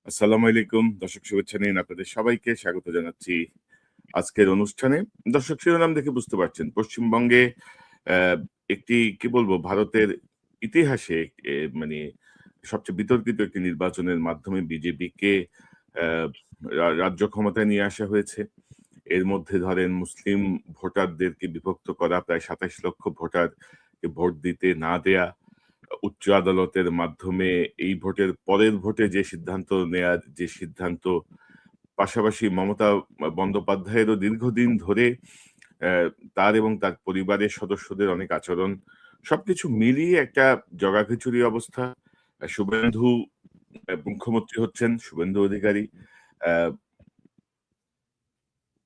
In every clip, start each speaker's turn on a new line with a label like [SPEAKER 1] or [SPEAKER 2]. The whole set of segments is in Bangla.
[SPEAKER 1] আসসালামু আলাইকুম। দর্শক শুভেচ্ছা নিন। আপনাদের সবাইকে স্বাগত জানাচ্ছি আজকের অনুষ্ঠানে। দর্শক শিরোনাম দেখে বুঝতে পারছেন পশ্চিমবঙ্গে অ্যা একটি কি বলবো ভারতের ইতিহাসে মানে সবচেয়ে বিতর্কিত একটি নির্বাচনের মাধ্যমে বিজেপিকে অ্যা রাজ্য ক্ষমতায় নিয়ে আসা হয়েছে। এর মধ্যে ধরেন মুসলিম ভোটারদেরকে বিভক্ত করা, প্রায় ২৭ লক্ষ ভোটারকে ভোট দিতে না দেয়া, উচ্চ আদালতের মাধ্যমে এই ভোটের পরের ভোটে যে সিদ্ধান্ত নেয়ার যে সিদ্ধান্ত, পাশাপাশি মমতা বন্দ্যোপাধ্যায়েরও দীর্ঘদিন ধরে অ্যা তার এবং তার পরিবারের সদস্যদের অনেক আচরণ, সবকিছু মিলিয়ে একটা জগাখিচুড়ি অবস্থা। শুভেন্দু মুখ্যমন্ত্রী হচ্ছেন, শুভেন্দু অধিকারী। অ্যা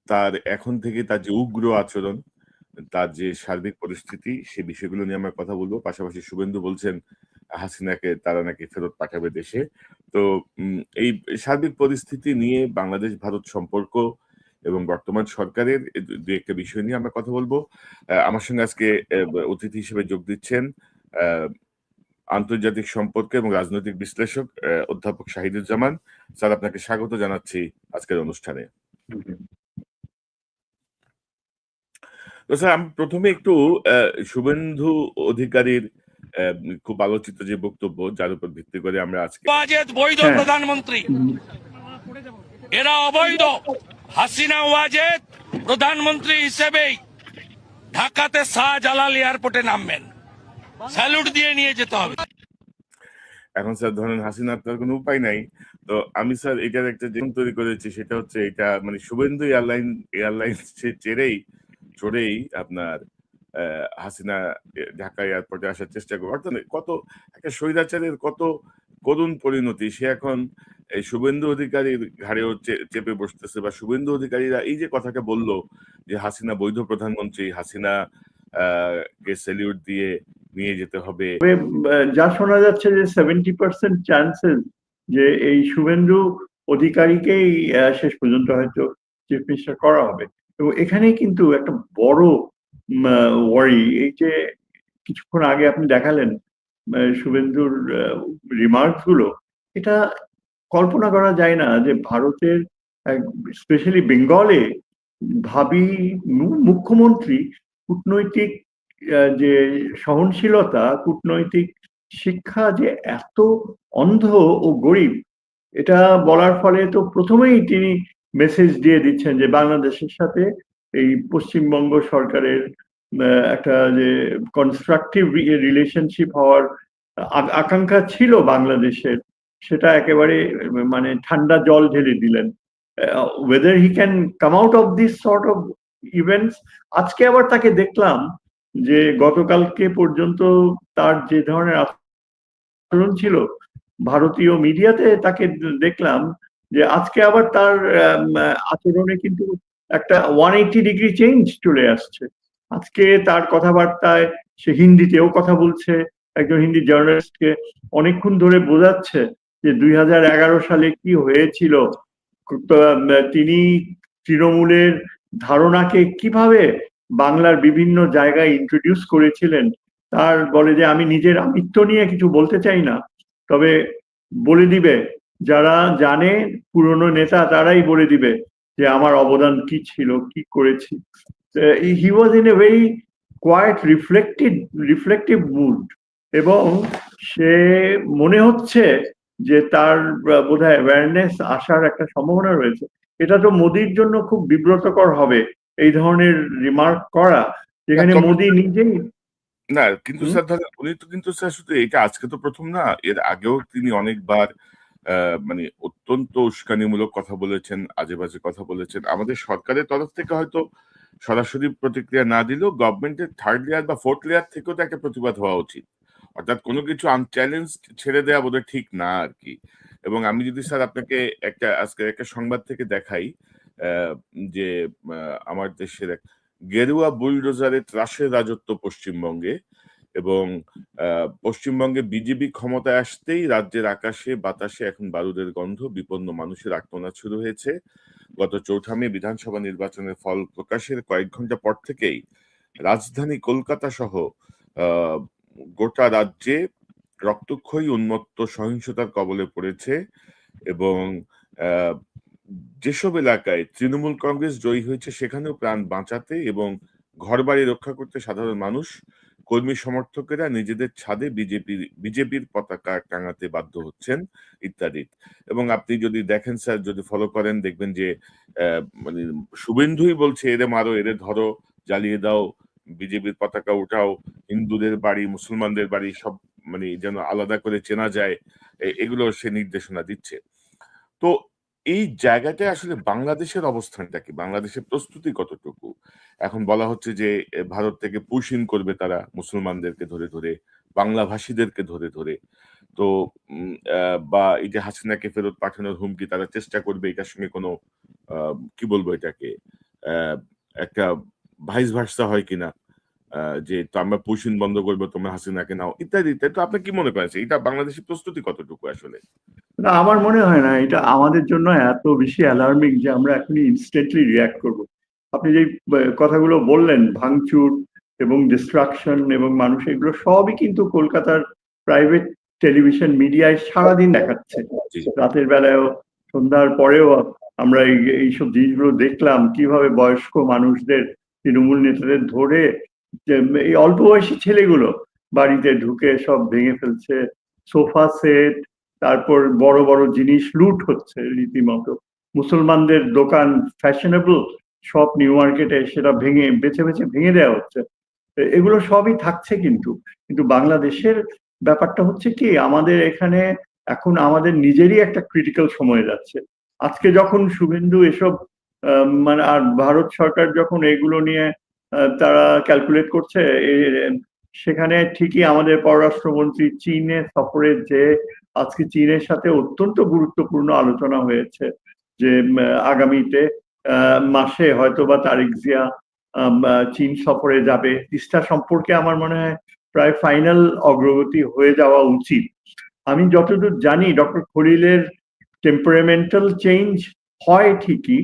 [SPEAKER 1] তার এখন থেকে তার যে উগ্র আচরণ, তার যে সার্বিক পরিস্থিতি, সে বিষয়গুলো নিয়ে আমরা কথা বলব। পাশাপাশি শুভেন্দু বলছেন হাসিনাকে তারা নাকি ফেরত পাঠাবে দেশে। তো এই সার্বিক পরিস্থিতি নিয়ে বাংলাদেশ-ভারত সম্পর্ক এবং বর্তমান সরকারের ২-১ টা বিষয় নিয়ে আমরা কথা বলব। আমার সঙ্গে আজকে অতিথি হিসেবে যোগ দিচ্ছেন আ আন্তর্জাতিক সম্পর্ক এবং রাজনৈতিক বিশ্লেষক অধ্যাপক শাহিদুজ্জামান। স্যার, আপনাকে স্বাগত জানাচ্ছি আজকের অনুষ্ঠানে। তো স্যার, আমি ১ম এ একটু শুভেন্দু অধিকারীর অ্যা খুব আলোচিত যে বক্তব্য, যার উপর ভিত্তি করে আমরা আজকে
[SPEAKER 2] ওয়াজেদ বৈধ প্রধানমন্ত্রী, এরা অবৈধ। হাসিনা ওয়াজেদ প্রধানমন্ত্রী হিসেবেই ঢাকাতে শাহজালাল এয়ারপোর্টে নামবেন, স্যালুট দিয়ে নিয়ে যেতে হবে।
[SPEAKER 1] এখন স্যার ধরেন হাসিনার তো আর কোনো উপায় নাই। তো আমি স্যার এটার একটা যে তৈরি করেছি, সেটা হচ্ছে এটা মানে শুভেন্দু এয়ারলাইন্স চড়েই আপনার হাসিনা ঢাকা এয়ারপোর্টে আসার চেষ্টা করবে। অর্থাৎ কত একটা স্বৈরাচারের কত করুণ পরিণতি। সে এখন এই শুভেন্দু অধিকারীর ঘাড়েও চেপে বসতেছে, বা শুভেন্দু অধিকারীরা এই যে কথাটা বলল যে হাসিনা বৈধ প্রধানমন্ত্রী, হাসিনা কে স্যালিউট দিয়ে নিয়ে যেতে হবে।
[SPEAKER 3] যা শোনা যাচ্ছে যে 70% চান্সেস যে এই শুভেন্দু অধিকারীকেই শেষ পর্যন্ত হয়তো চিফ মিনিস্টার করা হবে। এবং এখানেই কিন্তু একটা বড় ওয়ারি, এই যে কিছুক্ষণ আগে আপনি দেখালেন শুভেন্দুর রিমার্কস গুলো, এটা কল্পনা করা যায় না যে ভারতের স্পেশালি বেঙ্গলে ভাবি মুখ্যমন্ত্রী কূটনৈতিক যে সহনশীলতা, কূটনৈতিক শিক্ষা যে এত অন্ধ ও গরিব, এটা বলার ফলে তো প্রথমেই তিনি মেসেজ দিয়ে দিচ্ছেন যে বাংলাদেশের সাথে এই পশ্চিমবঙ্গ সরকারের একটা যে কনস্ট্রাকটিভ রিলেশনশিপ হওয়ার আকাঙ্ক্ষা ছিল বাংলাদেশের, সেটা একেবারে মানে ঠান্ডা জল ঢেলে দিলেন। Whether he can come out of this sort of events. আজকে আবার তাকে দেখলাম যে গতকালকে পর্যন্ত তার যে ধরনের আচরণ ছিল ভারতীয় মিডিয়াতে, তাকে দেখলাম যে আজকে আবার তার আচরণে কিন্তু একটা 180 ডিগ্রি চেঞ্জ চলে আসছে। আজকে তার কথাবার্তায় সে হিন্দিতেও কথা বলছে, একজন হিন্দি জার্নালিস্টকে অনেকক্ষণ ধরে বোঝাচ্ছে যে 2011 সালে কি হয়েছিল, তিনি তৃণমূলের ধারণাকে কিভাবে বাংলার বিভিন্ন জায়গায় ইন্ট্রোডিউস করেছিলেন। তার বলে যে আমি নিজের আমিত্ব নিয়ে কিছু বলতে চাই না, তবে বলে দিবে যারা জানে, পুরনো নেতা তারাই বলে দিবে যে আমার অবদান কি ছিল, কি করেছি। He was in a very quite reflective mood, এবং সে মনে হচ্ছে যে তার বোধহয় অ্যাওয়ারনেস আসার একটা সম্ভাবনা রয়েছে। এটা তো মোদির জন্য খুব বিব্রতকর হবে এই ধরনের রিমার্ক করা, যেখানে মোদি নিজেই।
[SPEAKER 1] না, কিন্তু স্যার ধরেন উনি তো কিন্তু স্যার শুধু এটা আজকে তো ১ম না। এর আগেও তিনি অনেকবার আ মানে অত্যন্ত উস্কানিমূলক কথা বলেছেন, আজেবাজে কথা বলেছেন। আমাদের সরকারের তরফ থেকে হয়তো সরাসরি প্রতিক্রিয়া না দিলেও গভর্নমেন্টের 3rd লেয়ার বা 4th লেয়ার থেকেও তো একটা প্রতিবাদ হওয়া উচিত। অর্থাৎ কোনো কিছু আনচ্যালেঞ্জড ছেড়ে দেয়া বোধহয় ঠিক না আরকি। এবং আমি যদি স্যার আপনাকে আজকের একটা সংবাদ থেকে দেখাই, অ্যা যে আ আমার দেশের গেরুয়া বুলডোজারে ত্রাসের রাজত্ব পশ্চিমবঙ্গে, এবং পশ্চিমবঙ্গে বিজেপি ক্ষমতায় আসতেই রাজ্যের আকাশে বাতাসে এখন বারুদের গন্ধ, বিপন্ন মানুষের আর্তনাদ শুরু হয়েছে। গত ৪ঠা মে বিধানসভা নির্বাচনের ফল প্রকাশের কয়েক ঘন্টা পর থেকেই রাজধানী কলকাতা সহ আ গোটা রাজ্যে রক্তক্ষয়ী উন্মত্ত সহিংসতার কবলে পড়েছে এবং আহ, যেসব এলাকায় তৃণমূল কংগ্রেস জয়ী হয়েছে সেখানেও প্রাণ বাঁচাতে এবং ঘরবাড়ি রক্ষা করতে সাধারণ মানুষ, কর্মী সমর্থকেরা নিজেদের ছাদে বিজেপির পতাকা টাঙাতে বাধ্য হচ্ছেন ইত্যাদি। এবং আপনি যদি দেখেন স্যার, যদি ফলো করেন দেখবেন যে মানে শুভেন্দুই বলছে এরে মারো, এরে ধরো, জ্বালিয়ে দাও, বিজেপির পতাকা উঠাও, হিন্দুদের বাড়ি মুসলমানদের বাড়ি সব মানে যেন আলাদা করে চেনা যায়, এগুলো সে নির্দেশনা দিচ্ছে। তো এই জায়গাটায় আসলে বাংলাদেশের অবস্থানটা কি, বাংলাদেশের প্রস্তুতি কতটুকু? এখন বলা হচ্ছে যে ভারত থেকে পুশ ইন করবে তারা মুসলমানদেরকে ধরে ধরে, বাংলা ভাষীদেরকে ধরে ধরে। তো বা এই যে হাসিনাকে ফেরত পাঠানোর হুমকি তারা চেষ্টা করবে, এটার সঙ্গে কোনো কি বলবো এটাকে, আহ, একটা ভাইস ভার্সা হয় কিনা, যে তো আমরা পুশ ইন বন্ধ করবো, তোমরা হাসিনাকে নাও, ইত্যাদি ইত্যাদি। তো আপনি কি মনে করেন এটা বাংলাদেশের প্রস্তুতি কতটুকু আসলে?
[SPEAKER 3] না, আমার মনে হয় না এটা আমাদের জন্য এত বেশি অ্যালার্মিং যে আমরা এখনই ইনস্ট্যান্টলি রিয়াক্ট করব। আপনি যে কথাগুলো বললেন, ভাঙচুর এবং ডিস্ট্রাকশন এবং মানুষ, এগুলো সবই কিন্তু কলকাতার প্রাইভেট টেলিভিশন মিডিয়ায় সারাদিন দেখাচ্ছে।
[SPEAKER 1] জি।
[SPEAKER 3] রাতের বেলায়ও, সন্ধ্যার পরেও আমরা এইসব জিনিসগুলো দেখলাম, কিভাবে বয়স্ক মানুষদের, তৃণমূল নেতাদের ধরে যে এই অল্প বয়সী ছেলেগুলো বাড়িতে ঢুকে সব ভেঙে ফেলছে, সোফা সেট, তারপর বড় বড় জিনিস লুট হচ্ছে রীতিমতো। মুসলমানদের দোকান, ফ্যাশনেবল সব নিউ মার্কেটে, সেটা ভেঙে বেছে বেছে ভেঙে দেওয়া হচ্ছে। এগুলো সবই থাকছে, কিন্তু কিন্তু বাংলাদেশের ব্যাপারটা হচ্ছে কি, আমাদের এখানে এখন আমাদের নিজেরই একটা ক্রিটিক্যাল সময় যাচ্ছে। আজকে যখন শুভেন্দু এসব মানে, আর ভারত সরকার যখন এগুলো নিয়ে তারা ক্যালকুলেট করছে, সেখানে ঠিকই আমাদের পররাষ্ট্রমন্ত্রী চীনে সফরে যে আজকে চীনের সাথে অত্যন্ত গুরুত্বপূর্ণ আলোচনা হয়েছে যে আগামীতে মাসে হয়তোবা তারেক জিয়া চীন সফরে যাবে। তিস্তা সম্পর্কে আমার মনে হয় প্রায় ফাইনাল অগ্রগতি হয়ে যাওয়া উচিত। আমি যতদূর জানি ডক্টর খলিলের টেম্পারামেন্টাল চেঞ্জ হয় ঠিকই,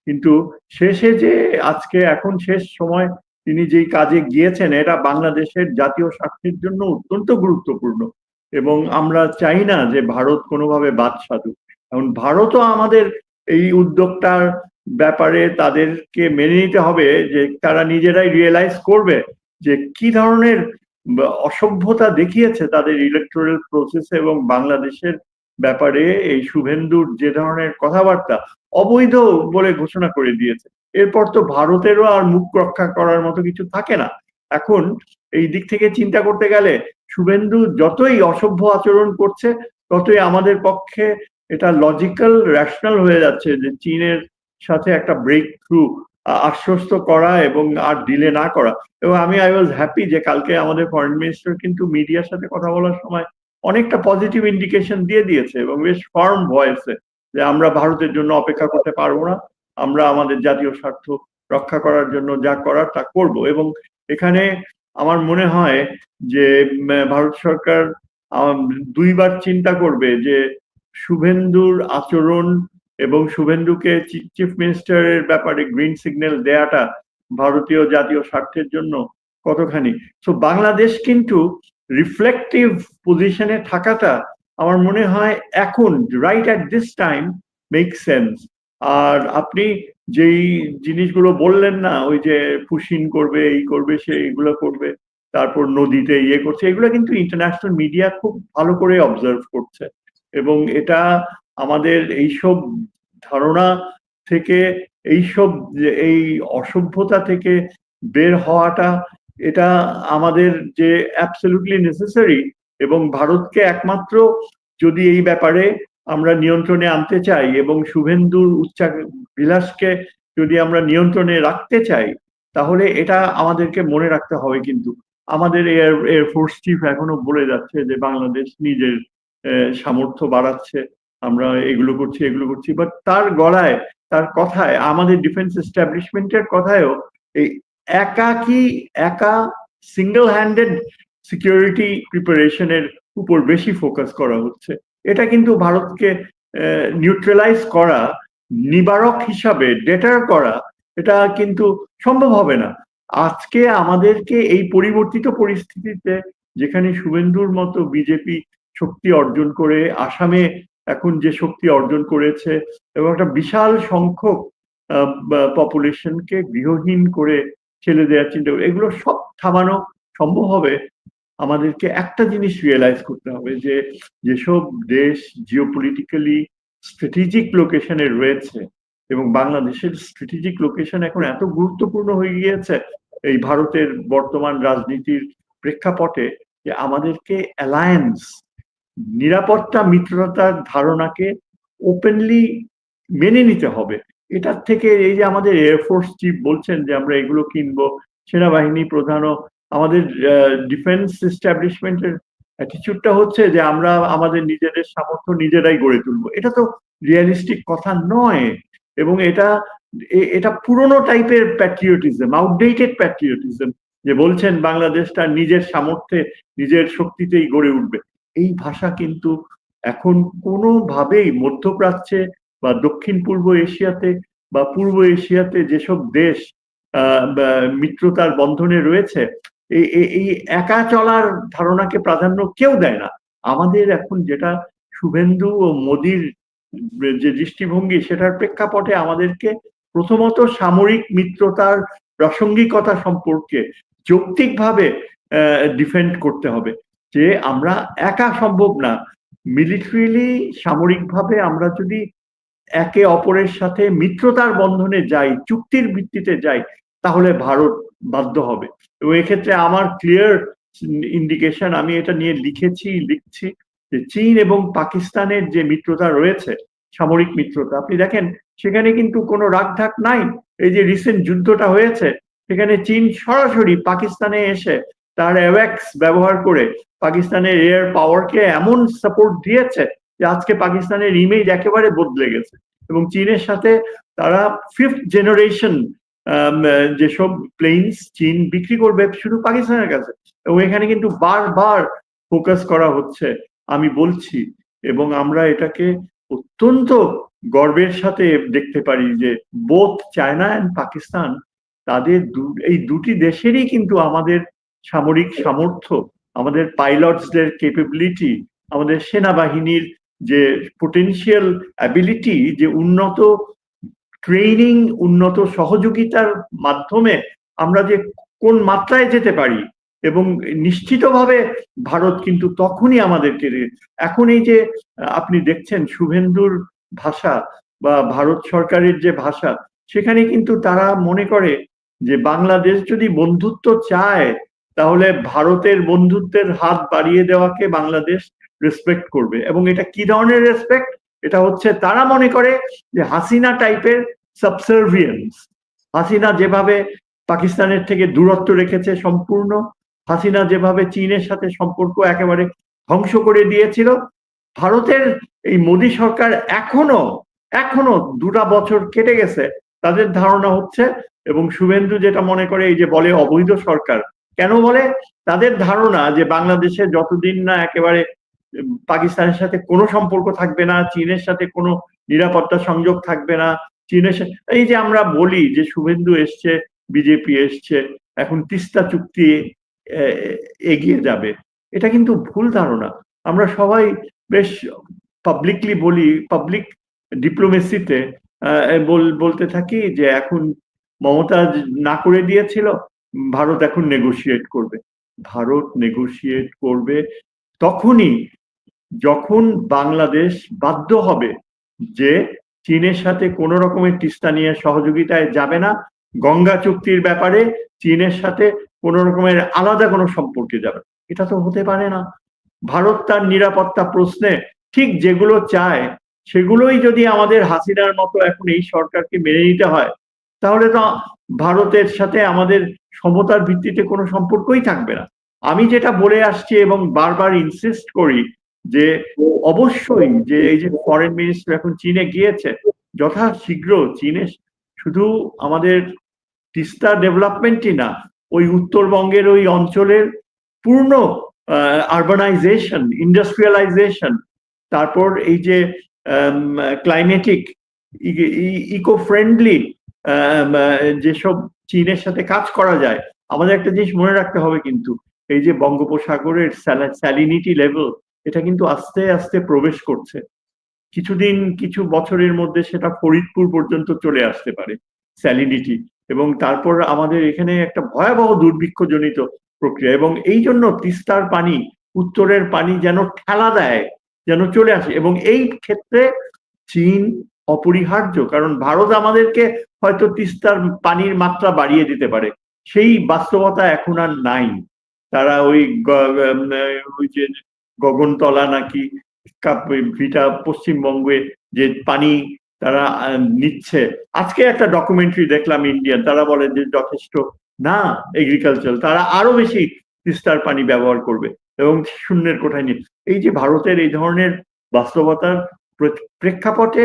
[SPEAKER 3] কিন্তু শেষে যে আজকে এখন শেষ সময় তিনি যেই কাজে গিয়েছেন, এটা বাংলাদেশের জাতীয় স্বার্থের জন্য অত্যন্ত গুরুত্বপূর্ণ এবং আমরা চাই না যে ভারত কোনোভাবে বাদ সাধুক। এখন ভারতও আমাদের এই উদ্যোগটার ব্যাপারে তাদেরকে মেনে নিতে হবে যে তারা নিজেরাই রিয়েলাইজ করবে যে কি ধরনের অসভ্যতা দেখিয়েছে তাদের ইলেকটোরাল প্রসেসে, এবং বাংলাদেশের ব্যাপারে এই শুভেন্দুর যে ধরনের কথাবার্তা অবৈধ বলে ঘোষণা করে দিয়েছে। এরপর তো ভারতেরও আর মুখ রক্ষা করার মতো কিছু থাকে না। এখন এই দিক থেকে চিন্তা করতে গেলে শুভেন্দু যতই অসভ্য আচরণ করছে, ততই আমাদের পক্ষে এটা লজিক্যাল, রেশনাল হয়ে যাচ্ছে যে চীনের সাথে একটা ব্রেক থ্রু আশ্বস্ত করা এবং আর ডিলে না করা। এবং আই ওয়াজ হ্যাপি যে কালকে আমাদের ফরেন মিনিস্টার কিন্তু মিডিয়ার সাথে কথা বলার সময় অনেকটা পজিটিভ ইন্ডিকেশন দিয়ে দিয়েছে এবং বেশ ফার্ম ভয়েসে যে আমরা ভারতের জন্য অপেক্ষা করতে পারবো না, আমরা আমাদের জাতীয় স্বার্থ রক্ষা করার জন্য যা করার তা করব। এবং এখানে আমার মনে হয় যে ভারত সরকার দুইবার চিন্তা করবে যে শুভেন্দুর আচরণ এবং শুভেন্দুকে চিফ মিনিস্টারের ব্যাপারে গ্রিন সিগন্যাল দেয়াটা ভারতীয় জাতীয় স্বার্থের জন্য কতখানি। তো বাংলাদেশ কিন্তু রিফ্লেকটিভ পজিশনে থাকাটা আমার মনে হয় এখন right at this time make sense. আর আপনি যেই জিনিসগুলো বললেন না, ওই যে পুশিন করবে, এই করবে, সেইগুলো করবে, তারপর নদীতে ইয়ে করছে, এগুলো কিন্তু ইন্টারন্যাশনাল মিডিয়া খুব ভালো করে অবজার্ভ করছে। এবং এটা আমাদের এইসব ধারণা থেকে, এইসব এই অসভ্যতা থেকে বের হওয়াটা, এটা আমাদের যে অ্যাবসলিউটলি নেসেসারি। এবং ভারতকে একমাত্র যদি এই ব্যাপারে আমরা নিয়ন্ত্রণে আনতে চাই এবং শুভেন্দুর উচ্চাভিলাষকে যদি আমরা নিয়ন্ত্রণে রাখতে চাই, তাহলে এটা আমাদেরকে মনে রাখতে হবে। কিন্তু আমাদের এয়ারফোর্স চিফ এখনো বলে যাচ্ছে যে বাংলাদেশ নিজের সামর্থ্য বাড়াচ্ছে, আমরা এগুলো করছি এগুলো করছি, বাট তার গলায়, তার কথায়, আমাদের ডিফেন্স এস্টাবলিশমেন্টের কথায়ও এই একা সিঙ্গেল হ্যান্ডেড সিকিউরিটি প্রিপারেশনের উপর বেশি ফোকাস করা হচ্ছে। এটা কিন্তু ভারতকে নিউট্রালাইজ করা, নিবারক হিসাবে ডেটার করা, এটা কিন্তু সম্ভব হবে না। আজকে আমাদেরকে এই পরিবর্তিত পরিস্থিতিতে, যেখানে শুভেন্দুর মতো বিজেপি শক্তি অর্জন করে আসামে এখন যে শক্তি অর্জন করেছে এবং একটা বিশাল সংখ্যক পপুলেশনকে গৃহহীন করে ছেড়ে দেওয়ার চিন্তা করে, এগুলো সব থামানো সম্ভব হবে আমাদেরকে একটা জিনিস রিয়েলাইজ করতে হবে, যে যেসব দেশ জিওপলিটিক্যালি স্ট্র্যাটেজিক লোকেশনে রয়েছে, এবং বাংলাদেশের স্ট্র্যাটেজিক লোকেশন এখন এত গুরুত্বপূর্ণ হয়ে গিয়েছে এই ভারতের বর্তমান রাজনীতির প্রেক্ষাপটে, যে আমাদেরকে অ্যালায়েন্স, নিরাপত্তা মিত্রতার ধারণাকে ওপেনলি মেনে নিতে হবে। এটার থেকে এই যে আমাদের এয়ারফোর্স চিফ বলছেন যে আমরা এগুলো কিনবো, সেনাবাহিনী প্রধানও, আমাদের ডিফেন্স এস্টাবলিশমেন্টের অ্যাটিচিউডটা হচ্ছে যে আমরা আমাদের নিজেদের সামর্থ্য নিজেরাই গড়ে তুলবো, এটা তো রিয়েলিস্টিক কথা নয়। এবং এটা পুরোনো টাইপের প্যাট্রিয়টিজম, আউটডেটেড প্যাট্রিয়টিজম, যে বলছেন বাংলাদেশ তার নিজের সামর্থ্যে নিজের শক্তিতেই গড়ে উঠবে। এই ভাষা কিন্তু এখন কোনোভাবেই মধ্যপ্রাচ্যে বা দক্ষিণ পূর্ব এশিয়াতে বা পূর্ব এশিয়াতে যেসব দেশ মিত্রতার বন্ধনে রয়েছে, এই একা চলার ধারণাকে প্রাধান্য কেউ দেয় না। আমাদের এখন যেটা শুভেন্দু ও মোদির যে দৃষ্টিভঙ্গি, সেটার প্রেক্ষাপটে আমাদেরকে প্রথমত সামরিক মিত্রতার প্রাসঙ্গিকতা সম্পর্কে যৌক্তিকভাবে ডিফেন্ড করতে হবে, যে আমরা একা সম্ভব না। মিলিটারিলি, সামরিকভাবে আমরা যদি একে অপরের সাথে মিত্রতার বন্ধনে যাই, চুক্তির ভিত্তিতে যাই, তাহলে ভারত বাধ্য হবে। এবং এক্ষেত্রে আমার ক্লিয়ার ইন্ডিকেশন, আমি এটা নিয়ে লিখছি, যে চীন এবং পাকিস্তানের যে মিত্রতা রয়েছে, সামরিক মিত্রতা, আপনি দেখেন সেখানে কিন্তু কোনো রাগঢাক নাই। এই যে রিসেন্ট যুদ্ধটা হয়েছে, সেখানে চীন সরাসরি পাকিস্তানে এসে তার অ্যাওয়াক্স ব্যবহার করে পাকিস্তানের এয়ার পাওয়ারকে এমন সাপোর্ট দিয়েছে যে আজকে পাকিস্তানের ইমেজ একেবারে বদলে গেছে। এবং চীনের সাথে তারা 5th জেনারেশন যেসব প্লেনস চীন বিক্রি করবে শুধু পাকিস্তানের কাছে, এবং এখানে কিন্তু বারবার ফোকাস করা হচ্ছে, আমি বলছি। এবং আমরা এটাকে অত্যন্ত গর্বের সাথে দেখতে পারি যে বোথ চায়না অ্যান্ড পাকিস্তান, তাদের এই দুটি দেশেরই কিন্তু আমাদের সামরিক সামর্থ্য, আমাদের পাইলটসদের ক্যাপাবিলিটি, আমাদের সেনাবাহিনীর যে পোটেনশিয়াল অ্যাবিলিটি, যে উন্নত ট্রেনিং, উন্নত সহযোগিতার মাধ্যমে আমরা যে কোন মাত্রায় যেতে পারি, এবং নিশ্চিতভাবে ভারত কিন্তু তখনই আমাদেরকে, এখন এই যে আপনি দেখছেন শুভেন্দুর ভাষা বা ভারত সরকারের যে ভাষা, সেখানে কিন্তু তারা মনে করে যে বাংলাদেশ যদি বন্ধুত্ব চায়, তাহলে ভারতের বন্ধুত্বের হাত বাড়িয়ে দেওয়াকে বাংলাদেশ রেসপেক্ট করবে। এবং এটা কি ধরনের রেসপেক্ট? এটা হচ্ছে তারা মনে করে যে হাসিনা টাইপের সাবসার্ভিয়েন্স। হাসিনা যেভাবে পাকিস্তানের থেকে দূরত্ব রেখেছে সম্পূর্ণ, হাসিনা যেভাবে চীনের সাথে সম্পর্ক একেবারে ধ্বংস করে দিয়েছিল, ভারতের এই মোদী সরকার এখনো 2টা বছর কেটে গেছে, তাদের ধারণা হচ্ছে, এবং শুভেন্দু যেটা মনে করে, এই যে বলে অবৈধ সরকার, কেন বলে? তাদের ধারণা যে বাংলাদেশে যতদিন না একেবারে পাকিস্তানের সাথে কোনো সম্পর্ক থাকবে না, চীনের সাথে কোনো নিরাপত্তা সংযোগ থাকবে না, চীনের সাথে, এই যে আমরা বলি যে শুভেন্দু এসছে, বিজেপি এসছে, এখন তিস্তা চুক্তি এগিয়ে যাবে, এটা কিন্তু ভুল ধারণা। আমরা সবাই বেশ পাবলিকলি বলি, পাবলিক ডিপ্লোমেসিতে বলতে থাকি যে এখন মমতা না করে দিয়েছিল, ভারত এখন নেগোশিয়েট করবে। ভারত নেগোশিয়েট করবে তখনই যখন বাংলাদেশ বাধ্য হবে যে চীনের সাথে কোনো রকমের তিস্তা নিয়ে সহযোগিতায় যাবে না, গঙ্গা চুক্তির ব্যাপারে চীনের সাথে কোনো রকমের আলাদা কোনো সম্পর্কে যাবে। এটা তো হতে পারে না। ভারত তার নিরাপত্তা প্রশ্নে ঠিক যেগুলো চায়, সেগুলোই যদি আমাদের হাসিনার মতো এখন এই সরকারকে মেনে নিতে হয়, তাহলে তো ভারতের সাথে আমাদের সমতার ভিত্তিতে কোনো সম্পর্কই থাকবে না। আমি যেটা বলে আসছি এবং বারবার ইনসিস্ট করি যে অবশ্যই, যে এই যে ফরেন মিনিস্টার এখন চীনে গিয়েছে, যথাশীঘ্র চীনে শুধু আমাদের তিস্তা ডেভেলপমেন্টই না, ওই উত্তরবঙ্গের ওই অঞ্চলের পূর্ণ আরবানাইজেশন, ইন্ডাস্ট্রিয়ালাইজেশন, তারপর এই যে ক্লাইমেটিক ইকো ফ্রেন্ডলি যেসব চীনের সাথে কাজ করা যায়। আমাদের একটা জিনিস মনে রাখতে হবে কিন্তু, এই যে বঙ্গোপসাগরের স্যালিনিটি লেভেল, এটা কিন্তু আস্তে আস্তে প্রবেশ করছে, কিছু বছরের মধ্যে সেটা ফরিদপুর পর্যন্ত চলে আসতে পারে স্যালিনিটি, এবং তারপর আমাদের এখানে একটা ভয়াবহ দুর্ভিক্ষজনিত প্রক্রিয়া, এবং এই জন্য তিস্তার পানি, উত্তরের পানি যেন ঠেলা দেয়, যেন চলে আসে। এবং এই ক্ষেত্রে চীন অপরিহার্য, কারণ ভারত আমাদেরকে হয়তো তিস্তার পানির মাত্রা বাড়িয়ে দিতে পারে, সেই বাস্তবতা এখন আর নাই। তারা ওই যে গগনতলা নাকি ভিটা পশ্চিমবঙ্গে যে পানি তারা নিচ্ছে, আজকে একটা ডকুমেন্টারি দেখলাম ইন্ডিয়ান, তারা বলে যে যথেষ্ট না এগ্রিকালচার, তারা আরো বেশি তিস্তার পানি ব্যবহার করবে এবং শূন্যের কোঠায় নিয়ে। এই যে ভারতের এই ধরনের বাস্তবতার প্রেক্ষাপটে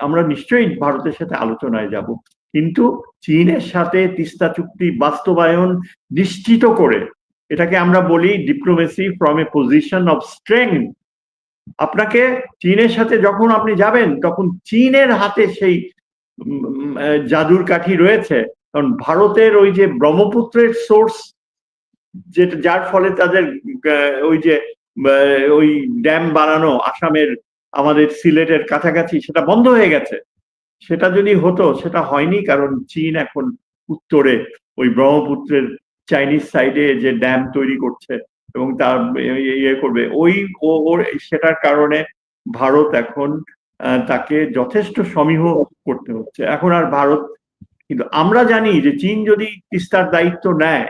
[SPEAKER 3] আমরা নিশ্চয়ই ভারতের সাথে আলোচনায় যাব, কিন্তু চীনের সাথে তিস্তা চুক্তি বাস্তবায়ন নিশ্চিত করে, এটাকে আমরা বলি diplomacy from a position of strength. আপনাকে চীনের সাথে যখন আপনি যাবেন, তখন চীনের হাতে সেই জাদুর কাঠি রয়েছে, কারণ ভারতের ওই যে ব্রহ্মপুত্রের সোর্স, যেটা যার ফলে তাদের ওই ড্যাম বানানো আসামের, আমাদের সিলেটের কাছাকাছি, সেটা বন্ধ হয়ে গেছে। সেটা যদি হতো, সেটা হয়নি, কারণ চীন এখন উত্তরে ওই ব্রহ্মপুত্রের চাইনিজ সাইডে যে ড্যাম তৈরি করছে এবং তার ইয়ে করবে, সেটার কারণে ভারত এখন তাকে যথেষ্ট সমীহ করতে হচ্ছে এখন। আর ভারত, কিন্তু আমরা জানি যে চীন যদি তিস্তার দায়িত্ব নেয়,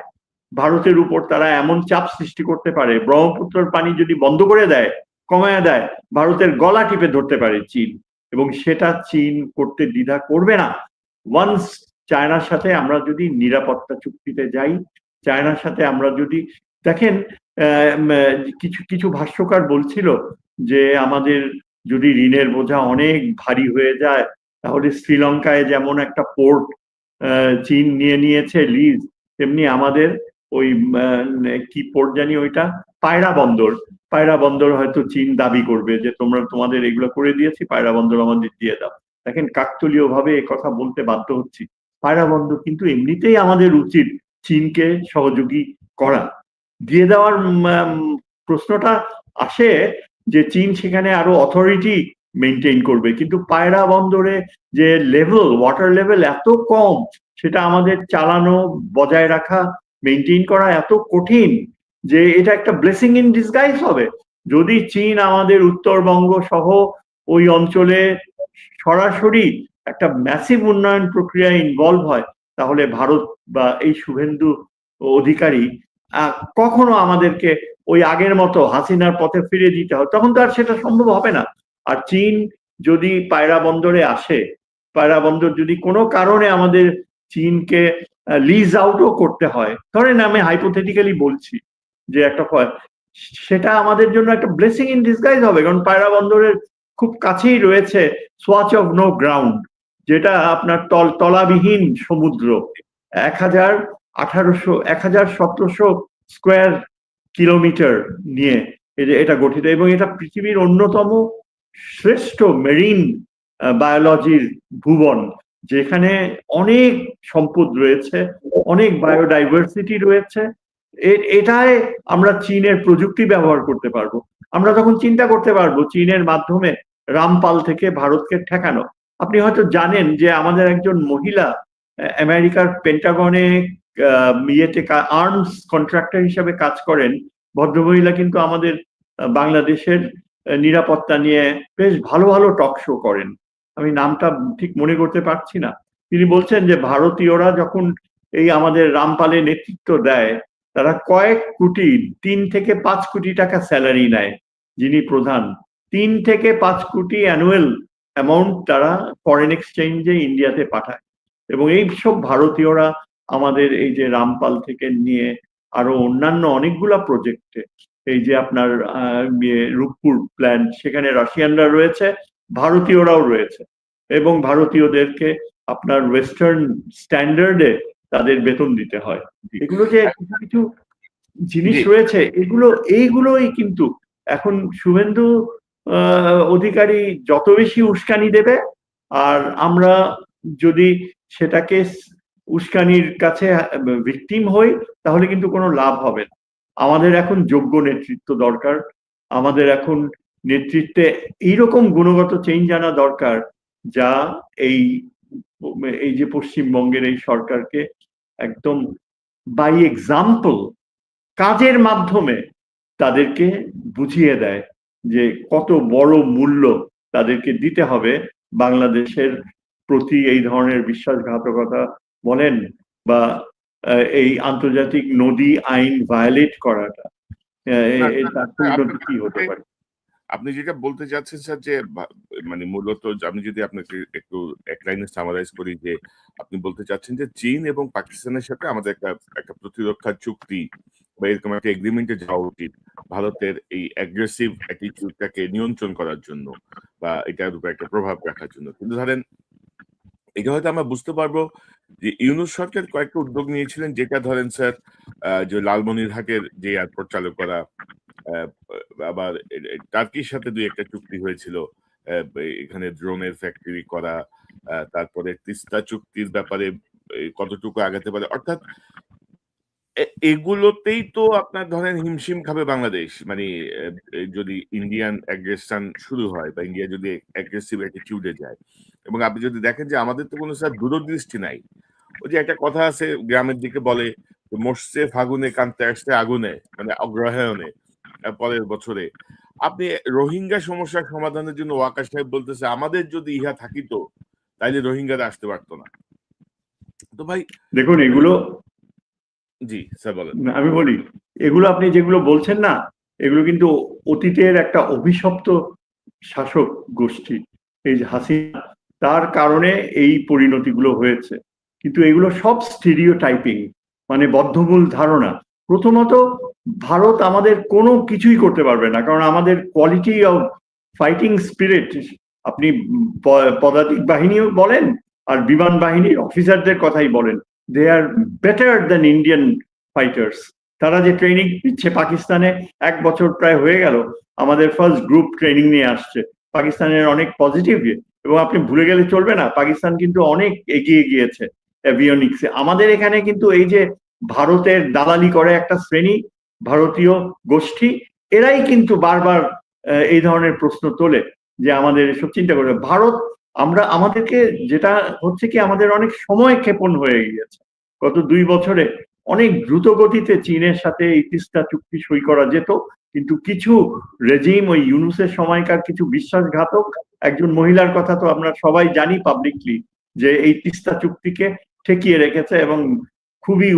[SPEAKER 3] ভারতের উপর তারা এমন চাপ সৃষ্টি করতে পারে, ব্রহ্মপুত্রের পানি যদি বন্ধ করে দেয়, কমায় দেয়, ভারতের গলা টিপে ধরতে পারে চীন, এবং সেটা চীন করতে দ্বিধা করবে না। ওয়ান্স চায়নার সাথে আমরা যদি নিরাপত্তা চুক্তিতে যাই, চায়নার সাথে আমরা যদি দেখেন, কিছু ভাষ্যকার বলছিল যে আমাদের যদি ঋণের বোঝা অনেক ভারী হয়ে যায়, তাহলে শ্রীলঙ্কায় যেমন একটা পোর্ট চীন নিয়ে নিয়েছে লিজ, তেমনি আমাদের ওই কি পোর্ট জানি ওইটা, পায়রা বন্দর হয়তো চীন দাবি করবে যে তোমাদের এগুলো করে দিয়েছি, পায়রা বন্দর আমাদের দিয়ে দাও। দেখেন, কাকতালীয় ভাবে কথা বলতে বাধ্য হচ্ছি, পায়রা বন্দর কিন্তু এমনিতেই আমাদের উচিত চীনকে সহযোগী করা, দিয়ে দেওয়ার প্রশ্নটা আসে যে চীন সেখানে আরো অথরিটি মেনটেন করবে, কিন্তু পায়রা বন্দরে যে ওয়াটার লেভেল এত কম, সেটা আমাদের চালানো, বজায় রাখা, মেনটেন করা এত কঠিন যে এটা একটা ব্লেসিং ইন ডিসগাইজ হবে। যদি চীন আমাদের উত্তরবঙ্গ সহ ওই অঞ্চলে সরাসরি একটা ম্যাসিভ উন্নয়ন প্রক্রিয়ায় ইনভলভ হয়, তাহলে ভারত বা এই শুভেন্দু অধিকারী কখনো আমাদেরকে ওই আগের মতো হাসিনার পথে ফিরে দিতে হয়, তখন তো আর সেটা সম্ভব হবে না। আর চীন যদি পায়রা বন্দরে আসে, পায়রা বন্দর যদি কোনো কারণে আমাদের চীনকে লিজ আউটও করতে হয়, ধরেন আমি হাইপোথেটিক্যালি বলছি যে একটা, সেটা আমাদের জন্য একটা ব্লেসিং ইন ডিসগাইজ হবে, কারণ পায়রা বন্দরের খুব কাছেই রয়েছে সোয়াচ অফ নো গ্রাউন্ড, যেটা আপনার তলাবিহীন সমুদ্র, 1700 স্কোয়ার কিলোমিটার নিয়ে এটা গঠিত, এবং এটা পৃথিবীর অন্যতম শ্রেষ্ঠ মেরিন বায়োলজির ভুবন, যেখানে অনেক সম্পদ রয়েছে, অনেক বায়োডাইভার্সিটি রয়েছে। এটায় আমরা চীনের প্রযুক্তি ব্যবহার করতে পারবো। আমরা তখন চিন্তা করতে পারবো চীনের মাধ্যমে রামপাল থেকে ভারতকে ঠেকানো। আপনি হয়তো জানেন যে আমাদের একজন মহিলা আমেরিকার পেন্টাগনে ইয়েতে আর্মস কন্ট্রাক্টর হিসাবে কাজ করেন, ভদ্রমহিলা কিন্তু আমাদের বাংলাদেশের নিরাপত্তা নিয়ে বেশ ভালো ভালো টক শো করেন, আমি নামটা ঠিক মনে করতে পারছি না। তিনি বলছেন যে ভারতীয়রা যখন এই আমাদের রামপালে নেতৃত্ব দেয়, তারা কয়েক কোটি, 3 থেকে 5 কোটি টাকা স্যালারি নেয়, যিনি প্রধান 3 থেকে 5 কোটি অ্যানুয়াল অ্যামাউন্ট তারা ফরেন এক্সচেঞ্জে ইন্ডিয়াতে পাঠায়। এবং এই সব ভারতীয়রা আমাদের এই যে রামপাল থেকে নিয়ে আরো অন্যান্য অনেকগুলা প্রজেক্টে, এই যে আপনার রূপপুর প্ল্যান্ট, সেখানে রাশিয়ানরা রয়েছে, ভারতীয়রাও রয়েছে, এবং ভারতীয়দেরকে আপনার ওয়েস্টার্ন স্ট্যান্ডার্ডে তাদের বেতন দিতে হয়। এগুলো যে কিছু জিনিস রয়েছে, এইগুলোই কিন্তু এখন শুভেন্দু অধিকারী যত বেশি উস্কানি দেবে, আর আমরা যদি সেটাকে উস্কানির কাছে ভিকটিম হই, তাহলে কিন্তু কোনো লাভ হবে না। আমাদের এখন যোগ্য নেতৃত্ব দরকার, আমাদের এখন নেতৃত্বে এইরকম গুণগত চেঞ্জ আনা দরকার, যা এই এই যে পশ্চিমবঙ্গের এই সরকারকে একদম বাই এক্সাম্পল কাজের মাধ্যমে তাদেরকে বুঝিয়ে দেয় যে কত বড় মূল্য তাদেরকে দিতে হবে বাংলাদেশের প্রতি এই ধরনের বিশ্বাসঘাতকতা বলেন বা এই আন্তর্জাতিক নদী আইন ভায়োলেট করাটা, তার পরিণতি কি হতে পারে?
[SPEAKER 1] আপনি যেটা বলতে চাচ্ছেন স্যার যে মানে মূলত আমি যদি আপনাকে একটু এক লাইনে সামারাইজ করি, যে আপনি বলতে চাচ্ছেন যে চীন এবং পাকিস্তানের সাথে আমাদের একটা প্রতিরক্ষা চুক্তি বা এরকম একটা এগ্রিমেন্টে যাওয়া উচিত ভারতের এই অ্যাগ্রেসিভ অ্যাটিটিউডটাকে নিয়ন্ত্রণ করার জন্য বা এটার উপর একটা প্রভাব রাখার জন্য। কিন্তু ধরেন এটা হয়তো আমরা বুঝতে পারবো যে ইউনূস সরকার কয়েকটা উদ্যোগ নিয়েছিলেন, যেটা ধরেন স্যার যে লালমনিরহাটের যে এয়ারপোর্ট চালু করা, আবার টার্কির সাথে দুই একটা চুক্তি হয়েছিল, এখানে ড্রোনের ফ্যাক্টরি করা, তারপরে তিস্তা চুক্তির ব্যাপারে কতটুকু আগাতে পারে। অর্থাৎ এগুলোতেই তো আপনার ধরেন হিমশিম খাবে বাংলাদেশ, মানে যদি ইন্ডিয়ান অ্যাগ্রেশন শুরু হয় বা ইন্ডিয়া যদি অ্যাগ্রেসিভ অ্যাটিটিউডে যায়। এবং আপনি যদি দেখেন যে আমাদের তো কোনো স্যার দূরদৃষ্টি নাই। ওই যে একটা কথা আছে গ্রামের দিকে বলে, মরছে ফাগুনে কানতে আসছে আগুনে, মানে অগ্রহায়ণে পরের বছরে। আপনি রোহিঙ্গা সমস্যার সমাধানের জন্য ওয়াকার সাহেব বলতেছে আমাদের যদি ইহা থাকিত তাইলে রোহিঙ্গারা আসতে পারতো না। তো ভাই
[SPEAKER 3] দেখুন এগুলো,
[SPEAKER 1] জি স্যার বলেন।
[SPEAKER 3] আমি বলি, এগুলো আপনি যেগুলো বলছেন না, এগুলো কিন্তু অতীতের একটা অভিশপ্ত শাসক গোষ্ঠী, এই যে হাসিনা, তার কারণে এই পরিণতিগুলো হয়েছে। কিন্তু এগুলো সব স্টিরিওটাইপিং, মানে বদ্ধমূল ধারণা। প্রথমত, ভারত আমাদের কোনো কিছুই করতে পারবে না, কারণ আমাদের কোয়ালিটি অফ ফাইটিং স্পিরিট, আপনি পদাতিক বাহিনীও বলেন আর বিমান বাহিনীর অফিসারদের কথাই বলেন, দে আর বেটার দেন ইন্ডিয়ান ফাইটার্স। তারা যে ট্রেনিং দিচ্ছে পাকিস্তানে, 1 বছর প্রায় হয়ে গেল আমাদের ফার্স্ট গ্রুপ ট্রেনিং নিয়ে আসছে, পাকিস্তানের অনেক পজিটিভ। এবং আপনি ভুলে গেলে চলবে না, পাকিস্তান কিন্তু অনেক এগিয়ে গিয়েছে অ্যাভিওনিক্সে। আমাদের এখানে কিন্তু এই যে ভারতের দালালি করে একটা শ্রেণী, ভারতীয় গোষ্ঠী, এরাই কিন্তু বারবার এই ধরনের প্রশ্ন তোলে যে আমাদের এসব চিন্তা করে ভারত। আমাদেরকে যেটা হচ্ছে কি, আমাদের অনেক সময় ক্ষেপণ হয়ে গিয়েছে। গত 2 বছরে অনেক দ্রুত গতিতে চীনের সাথে এই তিস্তা চুক্তি সই করা যেত, কিন্তু কিছু রেজিম, ওই ইউনূসের সময়কার কিছু বিশ্বাসঘাতক একজন মহিলার কথা তো আমরা সবাই জানি পাবলিকলি, যে এই তিস্তা চুক্তিকে ঠেকিয়ে রেখেছে এবং খুবই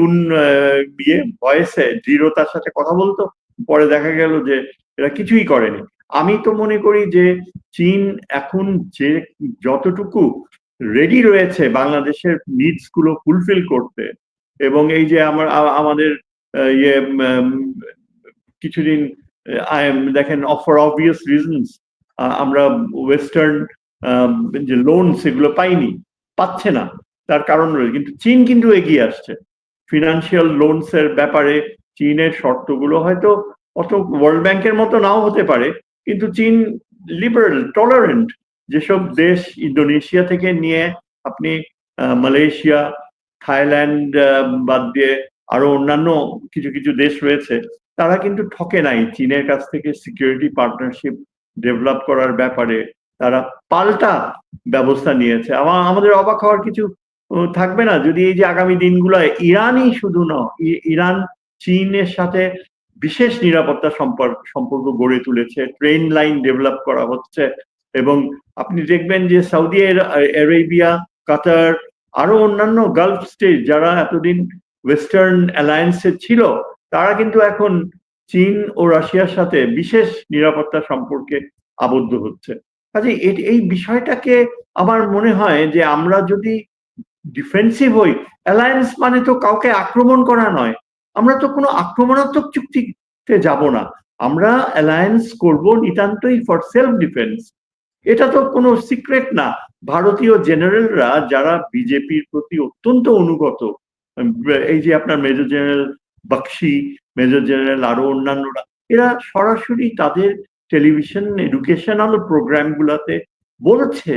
[SPEAKER 3] ভয়েসে দৃঢ়তার সাথে কথা বলতো। পরে দেখা গেল যে এরা কিছুই করেনি। আমি তো মনে করি যে চীন এখন যে যতটুকু রেডি রয়েছে বাংলাদেশের নিডস গুলো ফুলফিল করতে, এবং এই যে আমাদের কিছুদিন দেখেন ফর অবভিয়াস রিজনস আমরা ওয়েস্টার্ন যে লোন সেগুলো পাচ্ছে না, তার কারণ রয়েছে। কিন্তু চীন কিন্তু এগিয়ে আসছে ফিনান্সিয়াল লোনস এর ব্যাপারে। চীনের শর্তগুলো হয়তো অত ওয়ার্ল্ড ব্যাংকের মতো নাও হতে পারে, কিন্তু চীন লিবারেল, টলারেন্ট। যেসব দেশ ইন্দোনেশিয়া থেকে নিয়ে আপনি মালয়েশিয়া, থাইল্যান্ড বাদ দিয়ে আরো অন্যান্য কিছু কিছু দেশ রয়েছে, তারা কিন্তু ঠকে নাই চীনের কাছ থেকে সিকিউরিটি পার্টনারশিপ ডেভেলপ করার ব্যাপারে। তারা পাল্টা ব্যবস্থা নিয়েছে। আমাদের অবাক হওয়ার কিছু থাকবে না যদি এই যে আগামী দিনগুলোয় ইরানই শুধু নয়, ইরান চীনের সাথে বিশেষ নিরাপত্তা সম্পর্ক গড়ে তুলেছে, ট্রেন লাইন ডেভেলপ করা হচ্ছে। এবং আপনি দেখবেন যে সৌদি আরেবিয়া, কাতার, আরো অন্যান্য গালফ স্টেট যারা এতদিন ওয়েস্টার্ন অ্যালায়েন্সে ছিল, তারা কিন্তু এখন চীন ও রাশিয়ার সাথে বিশেষ নিরাপত্তা সম্পর্কে আবদ্ধ হচ্ছে। কাজে এই বিষয়টাকে আমার মনে হয় যে আমরা যদি ডিফেন্সিভ হই, অ্যালায়েন্স মানে তো কাউকে আক্রমণ করা নয়, আমরা তো কোনো আক্রমণাত্মক চুক্তিতে যাব না, আমরা অ্যালায়েন্স করব নিতান্তই ফর সেলফ ডিফেন্স। এটা তো কোনো সিক্রেট না। ভারতীয় জেনারেলরা যারা বিজেপির প্রতি অত্যন্ত অনুগত, এই যে আপনার major general Bakshi, major general আরো অন্যান্যরা, এরা সরাসরি তাদের টেলিভিশন এডুকেশনাল প্রোগ্রাম গুলাতে বলছে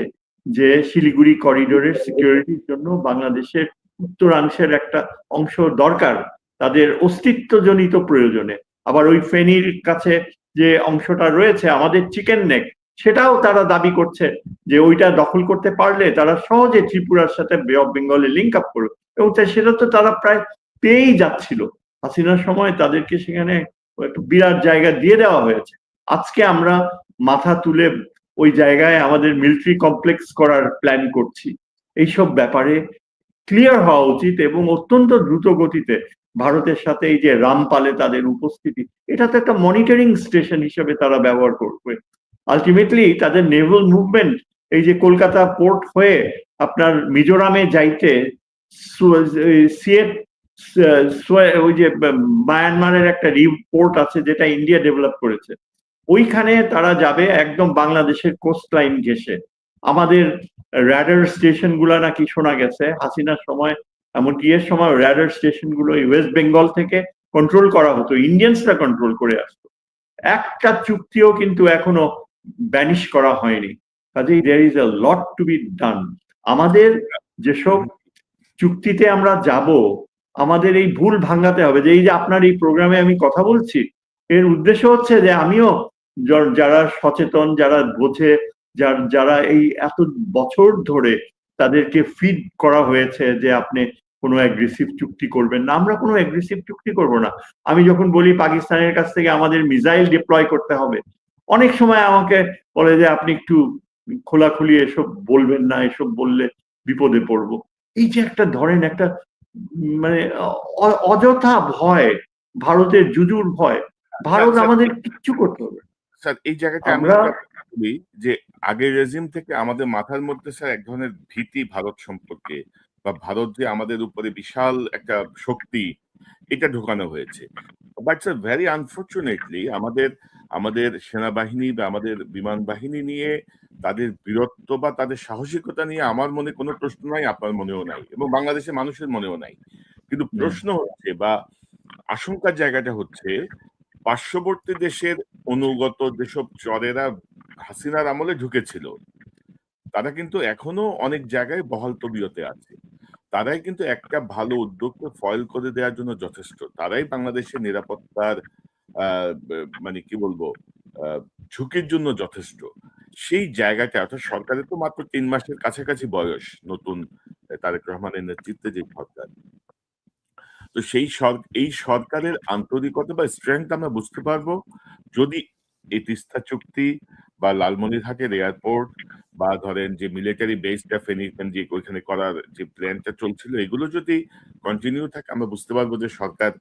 [SPEAKER 3] যে শিলিগুড়ি করিডোরের সিকিউরিটির জন্য বাংলাদেশের উত্তরাংশের একটা অংশ দরকার তাদের অস্তিত্বজনিত প্রয়োজনে। আবার ওই ফেনীর কাছে যে অংশটা রয়েছে আমাদের চিকেন নেক, সেটাও তারা দাবি করছে যে ওইটা দখল করতে পারলে তারা সহজে ত্রিপুরার সাথে বে অফ বেঙ্গলে লিঙ্ক আপ করবে, এবং সেটা তো তারা প্রায় পেয়েই যাচ্ছিল। হাসিনার সময় তাদেরকে সেখানে একটা বিরাট জায়গা দিয়ে দেওয়া হয়েছে। আজকে আমরা মাথা তুলে ওই জায়গায় আমাদের মিলিটারি কমপ্লেক্স করার প্ল্যান করছি। এইসব ব্যাপারে ক্লিয়ার হওয়া উচিত, এবং অত্যন্ত দ্রুত গতিতে ভারতের সাথে এই যে রামপালে তাদের উপস্থিতি, এটা তো একটা মনিটরিং স্টেশন হিসেবে তারা ব্যবহার করবে। আলটিমেটলি তাদের নেভাল মুভমেন্ট এই যে কলকাতা পোর্ট হয়ে আপনার মিজোরামে যাইতে ওই যে মায়ানমারের একটা পোর্ট আছে যেটা ইন্ডিয়া ডেভেলপ করেছে, ওইখানে তারা যাবে একদম বাংলাদেশের কোস্ট লাইন ঘেঁষে। আমাদের র্যাডার স্টেশন গুলা নাকি শোনা গেছে হাসিনার সময়, এমনকি এর সময় র্যাডার স্টেশন গুলো ওয়েস্ট বেঙ্গল থেকে কন্ট্রোল করা হতো, ইন্ডিয়ানসরা কন্ট্রোল করে আসতো। একটা চুক্তিও কিন্তু এখনো ব্যানিশ করা হয়নি। কাজেই there is a lot to be done. আমাদের যেসব চুক্তিতে আমরা যাব, আমাদের এই ভুল ভাঙাতে হবে। যে এই যে আপনার এই প্রোগ্রামে আমি কথা বলছি, এর উদ্দেশ্য হচ্ছে যে আমিও যারা সচেতন, যারা বোঝে, যারা এই এত বছর ধরে তাদেরকে ফিড করা হয়েছে যে আপনি কোনো অ্যাগ্রেসিভ চুক্তি করবেন না, আমরা কোনো অ্যাগ্রেসিভ চুক্তি করব না। আমি যখন বলি পাকিস্তানের কাছ থেকে আমাদের মিসাইল ডিপ্লয় করতে হবে, অনেক সময় আমাকে বলে যে আপনি একটু খোলাখুলি এসব বলবেন না, এসব বললে বিপদে পড়বো। এই যে একটা ধরেন একটা মানে অযথা ভয়, ভারতের জুজুর ভয়, ভারত আমাদের কিচ্ছু করতে হবে।
[SPEAKER 1] স্যার এই জায়গাটা
[SPEAKER 3] আমরা
[SPEAKER 1] বলি যে আগের রেজিম থেকে আমাদের মাথার মধ্যে স্যার এক ধরনের ভীতি ভারত সম্পর্কে, বা ভারত যে আমাদের উপরে বিশাল একটা শক্তি, এটা ঢোকানো হয়েছে। বাট স্যার ভেরি আনফর্চুনেটলি আমাদের সেনাবাহিনী বা আমাদের বিমান বাহিনী নিয়ে তাদের বীরত্ব বা তাদের সাহসিকতা নিয়ে আমার মনে কোনো প্রশ্ন নাই, আপনার মনেও নাই, এবং বাংলাদেশের মানুষের মনেও নাই। কিন্তু প্রশ্ন হচ্ছে বা আশঙ্কার জায়গাটা হচ্ছে পার্শ্ববর্তী দেশের অনুগত যেসব চরেরা হাসিনার আমলে ঢুকেছিল, তারা কিন্তু এখনো অনেক জায়গায় বহাল তবিয়তে আছে। তারাই কিন্তু একটা ভালো উদ্যোগকে ফয়েল করে দেওয়ার জন্য যথেষ্ট। তারাই বাংলাদেশের নিরাপত্তার মানে কি বলবো ঝুঁকির জন্য যথেষ্ট। সেই জায়গাটা অর্থাৎ সরকারের তো মাত্র ৩ মাসের কাছাকাছি বয়স, নতুন তারেক রহমানের নেতৃত্বে যে সরকার। তো এই সরকারের আন্তরিকতা বা স্ট্রেংথ আমরা বুঝতে পারবো যদি এই তিস্তা চুক্তি বা লালমনিরহাটের এয়ারপোর্ট বা ধরেন যে মিলিটারি বেসটা ফেনী ওইখানে করার যে প্ল্যানটা চলছিল, এগুলো যদি কন্টিনিউ থাকে, আমরা বুঝতে পারবো যে সরকার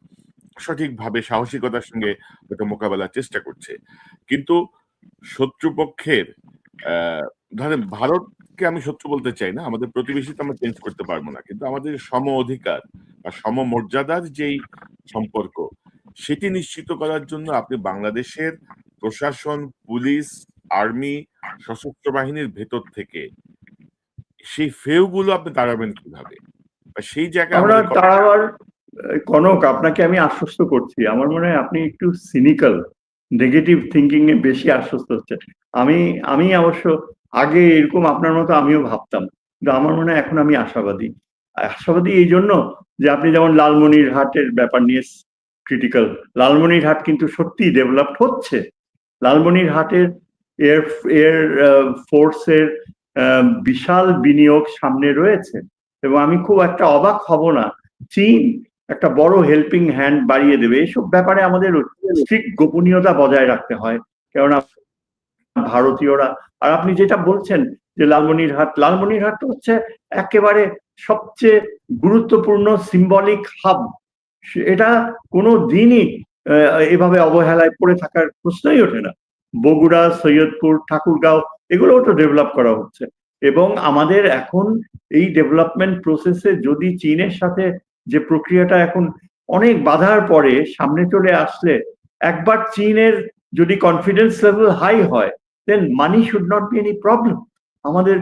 [SPEAKER 1] সঠিকভাবে সাহসিকতার সঙ্গে ওটা মোকাবেলার চেষ্টা করছে। কিন্তু শত্রুপক্ষের ধরেন ভারতকে আমি শত্রু বলতে চাই না, আমাদের প্রতিবেশী তো আমরা চেঞ্জ করতে পারবো না, কিন্তু আমাদের সম অধিকার বা সমমর্যাদার যেই সম্পর্ক, সেটি নিশ্চিত করার জন্য আপনি বাংলাদেশের প্রশাসন, পুলিশ, আর্মি, সশস্ত্র বাহিনীর ভেতর থেকে সেই ফেউগুলো আপনি তাড়াবেন কিভাবে, বা সেই জায়গায়
[SPEAKER 3] আমরা
[SPEAKER 1] আমাদের
[SPEAKER 3] তাড়াবার, কনক আপনাকে আমি আশ্বস্ত করছি, আমার মনে হয় আপনি একটু সিনিক্যাল, নেগেটিভ থিঙ্কিং এ বেশি আশ্বস্ত হচ্ছে। আমি অবশ্য আগে এরকম আপনার মতো আমিও ভাবতাম, কিন্তু আমার মনে হয় এখন আমি আশাবাদী এই জন্য যে আপনি যেমন লালমনিরহাটের ব্যাপার নিয়ে ক্রিটিক্যাল, লালমনিরহাট কিন্তু সত্যি ডেভেলপড হচ্ছে। লালমনিরহাটের এয়ার ফোর্সের বিশাল বিনিয়োগ সামনে রয়েছে, এবং আমি খুব একটা অবাক হব না চীন একটা বড় হেল্পিং হ্যান্ড বাড়িয়ে দেবে। এসব ব্যাপারে আমাদের স্ট্রিক্ট গোপনীয়তা বজায় রাখতে হয়, কেননা ভারতীয়রা। আর আপনি যেটা বলছেন যে লালমনিরহাট তো হচ্ছে একেবারে সবচেয়ে গুরুত্বপূর্ণ সিম্বলিক হাব। এটা কোনো দিনই এভাবে অবহেলায় পড়ে থাকার প্রশ্নই ওঠে না। বগুড়া, সৈয়দপুর, ঠাকুরগাঁও এগুলোও তো ডেভেলপ করা হচ্ছে, এবং আমাদের এখন এই ডেভেলপমেন্ট প্রসেসে যদি চীনের সাথে যে প্রক্রিয়াটা এখন অনেক বাধার পরে সামনে চলে আসলে, একবার চীনের যদি কনফিডেন্স লেভেল হাই হয়, then money should not be any problem. আমাদের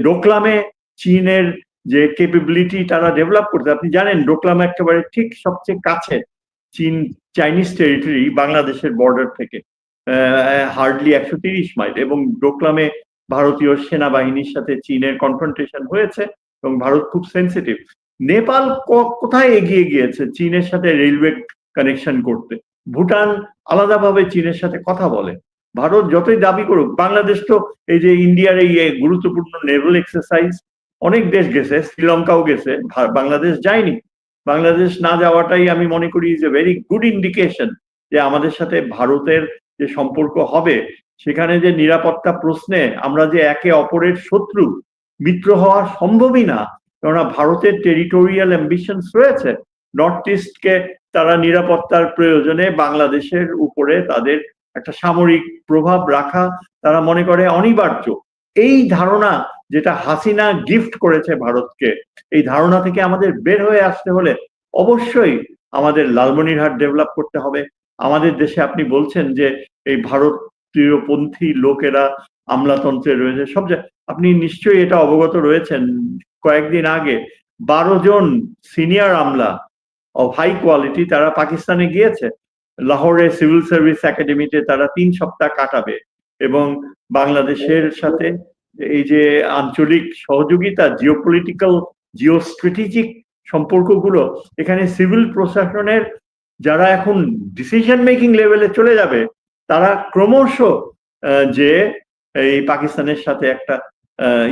[SPEAKER 3] ডোকলামে চীনের যে ক্যাপাবিলিটি তারা ডেভেলপ করতে, আপনি জানেন ডোকলাম একেবারে ঠিক সবচেয়ে কাছে চাইনিজ টেরিটরি বাংলাদেশের বর্ডার থেকে হার্ডলি 130 মাইল, এবং ডোকলামে ভারতীয় সেনাবাহিনীর সাথে চীনের কনফ্রন্টেশন হয়েছে, এবং ভারত খুব সেন্সিটিভ। নেপাল কোথায় এগিয়ে গিয়েছে চীনের সাথে রেলওয়ে কানেকশন করতে, ভুটান আলাদাভাবে চীনের সাথে কথা বলে। ভারত যতই দাবি করুক, বাংলাদেশ তো এই যে ইন্ডিয়ার এই গুরুত্বপূর্ণ নেভাল এক্সারসাইজ অনেক দেশ গেছে, শ্রীলঙ্কাও গেছে, বাংলাদেশ যায়নি। বাংলাদেশ না যাওয়াটাই আমি মনে করি is a very good indication যে আমাদের সাথে ভারতের যে সম্পর্ক হবে, সেখানে যে নিরাপত্তা প্রশ্নে আমরা যে একে অপরের শত্রু, মিত্র হওয়া সম্ভবই না। কেননা ভারতের টেরিটোরিয়াল অ্যাম্বিশনস রয়েছে, নর্থ ইস্টকে তারা নিরাপত্তার প্রয়োজনে বাংলাদেশের উপরে তাদের একটা সামরিক প্রভাব রাখা তারা মনে করে অনিবার্য। এই ধারণা যেটা হাসিনা গিফট করেছে ভারতকে, এই ধারণা থেকে আমাদের বের হয়ে আসতে হলে অবশ্যই আমাদের লালমনিরহাট ডেভেলপ করতে হবে। আমাদের দেশে আপনি বলছেন যে এই ভারতীয়পন্থী লোকেরা আমলাতন্ত্রে রয়েছে সব আপনি নিশ্চয়ই এটা অবগত রয়েছেন, কয়েকদিন আগে 12 জন senior Amla of high quality তারা পাকিস্তানে গিয়েছে। লাহোরে সিভিল সার্ভিস একাডেমিতে তারা 3 সপ্তাহ কাটাবে এবং বাংলাদেশের সাথে এই যে আঞ্চলিক সহযোগিতা, জিওপলিটিক্যাল জিও স্ট্র্যাটেজিক সম্পর্কগুলো, এখানে সিভিল প্রশাসনের যারা এখন ডিসিশন মেকিং লেভেলে চলে যাবে তারা ক্রমশ যে এই পাকিস্তানের সাথে একটা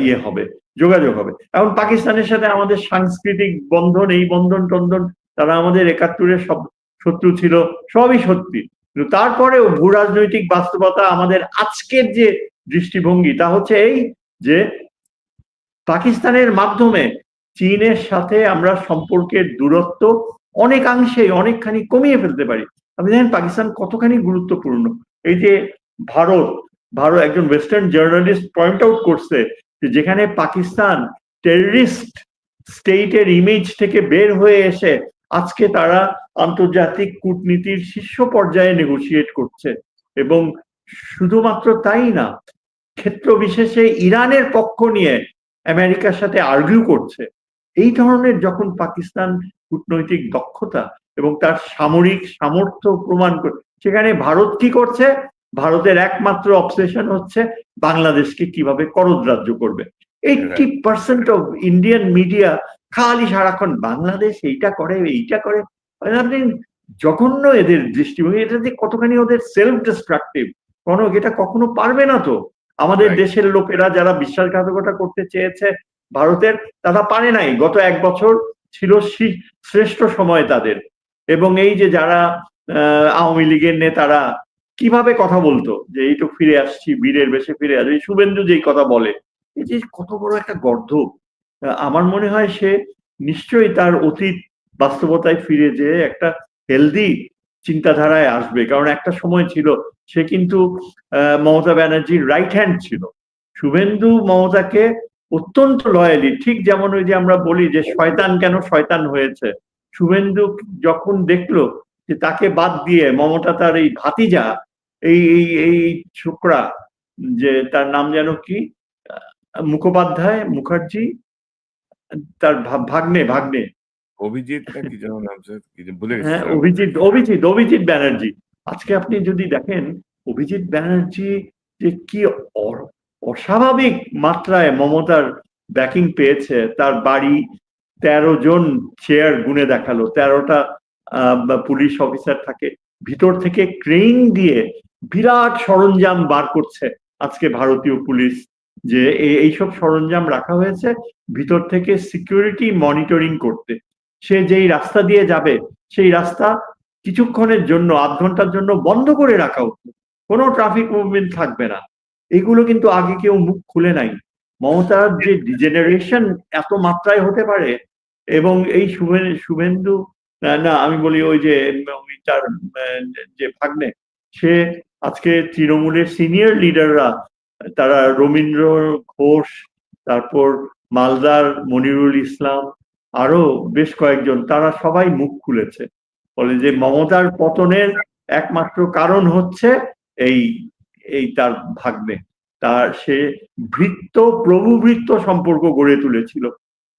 [SPEAKER 3] ইয়ে হবে, যোগাযোগ হবে। এখন পাকিস্তানের সাথে আমাদের সাংস্কৃতিক বন্ধন, এই বন্ধন টন্ধন, তারা আমাদের 71-এর সব শত্রু ছিল, সবই সত্যি, কিন্তু তারপরেও ভূ রাজনৈতিক বাস্তবতা আমাদের আজকের যে দৃষ্টিভঙ্গি তা হচ্ছে এই যে পাকিস্তানের মাধ্যমে চীনের সাথে আমরা সম্পর্কের দূরত্ব অনেকাংশেই অনেকখানি কমিয়ে ফেলতে পারি। আপনি দেখেন পাকিস্তান কতখানি গুরুত্বপূর্ণ। এই যে ভারত একজন ওয়েস্টার্ন জার্নালিস্ট পয়েন্ট আউট করছে যে যেখানে পাকিস্তান টেররিস্ট স্টেটের ইমেজ থেকে বের হয়ে এসে আজকে তারা আন্তর্জাতিক কূটনীতির শীর্ষ পর্যায়ে নেগোশিয়েট করছে, এবং শুধুমাত্র তাই না, ক্ষেত্র বিশেষে ইরানের পক্ষ নিয়ে আমেরিকার সাথে আর্গিউ করছে। এই ধরনের যখন পাকিস্তান কূটনৈতিক দক্ষতা এবং তার সামরিক সামর্থ্য প্রমাণ করে, সেখানে ভারত কি করছে? ভারতের একমাত্র অবসেশন হচ্ছে বাংলাদেশকে কিভাবে করদরাজ্য করবে। 80% অফ ইন্ডিয়ান মিডিয়া খালি সারাক্ষণ বাংলাদেশ এইটা করে এইটা করে। আপনি জঘন্য এদের দৃষ্টিভঙ্গি, এটা যে কতখানি ওদের সেলফ ডিস্ট্রাকটিভ, এটা কখনো পারবে না। তো আমাদের দেশের লোকেরা যারা বিশ্বাসঘাতকতা করতে চেয়েছে ভারতের, তারা পারে নাই। গত 1 বছর ছিল শ্রেষ্ঠ সময় তাদের। এবং এই যে যারা আওয়ামী লীগের নেতারা কিভাবে কথা বলতো যে এই তো ফিরে আসছি, বীরের বেশে ফিরে আসবে, শুভেন্দু যেই কথা বলে, এই যে কত বড় একটা গর্ধব। আমার মনে হয় সে নিশ্চয়ই তার অতীত বাস্তবতায় ফিরে যেয়ে একটা হেলদি চিন্তাধারায় আসবে। কারণ একটা সময় ছিল সে কিন্তু মমতা ব্যানার্জির রাইট হ্যান্ড ছিল। শুভেন্দু মমতাকে অত্যন্ত লয়ালি, ঠিক যেমন ওই যে আমরা বলি যে শয়তান কেন শয়তান হয়েছে, শুভেন্দু যখন দেখলো যে তাকে বাদ দিয়ে মমতা তার এই ভাতিজা, এই এই এই ছোকরা, যে তার নাম যেন কি, মুখোপাধ্যায়, মুখার্জি, তার ভাগ্নে
[SPEAKER 1] অভিজিৎ কি যেন নাম, ভুলে গেছি।
[SPEAKER 3] হ্যাঁ, অভিজিৎ ব্যানার্জি। আজকে আপনি যদি দেখেন অভিজিৎ ব্যানার্জি যে কি অস্বাভাবিক মাত্রায় মমতার ব্যাকিং পেয়েছে, তার বাড়ি 13 জন চেয়ার গুনে দেখালো, 13টা পুলিশ অফিসার থাকে, ভিতর থেকে ক্রেন দিয়ে বিরাট সরঞ্জাম বার করছে আজকে ভারতীয় পুলিশ, যে এইসব সরঞ্জাম রাখা হয়েছে ভিতর থেকে সিকিউরিটি মনিটরিং করতে। সে যেই রাস্তা দিয়ে যাবে সেই রাস্তা কিছুক্ষণের জন্য, আধ ঘন্টার জন্য বন্ধ করে রাখা হতো, কোনো ট্রাফিক মুভমেন্ট থাকবে না। এগুলো কিন্তু আগে কেউ মুখ খুলে নাই। মমতার যে ডিজেনারেশন এত মাত্রায় হতে পারে, এবং এই শুভেন্দু না, আমি বলি ওই যে তার যে ভাগ্নে, সে আজকে তৃণমূলের সিনিয়র লিডাররা, তারা রবীন্দ্র ঘোষ, তারপর মালদার মনিরুল ইসলাম, আরো বেশ কয়েকজন, তারা সবাই মুখ খুলেছে, বলে যে মমতার পতনের একমাত্র কারণ হচ্ছে এই তার ভাগ্নে। তার সে প্রভুভৃত্য সম্পর্ক গড়ে তুলেছিল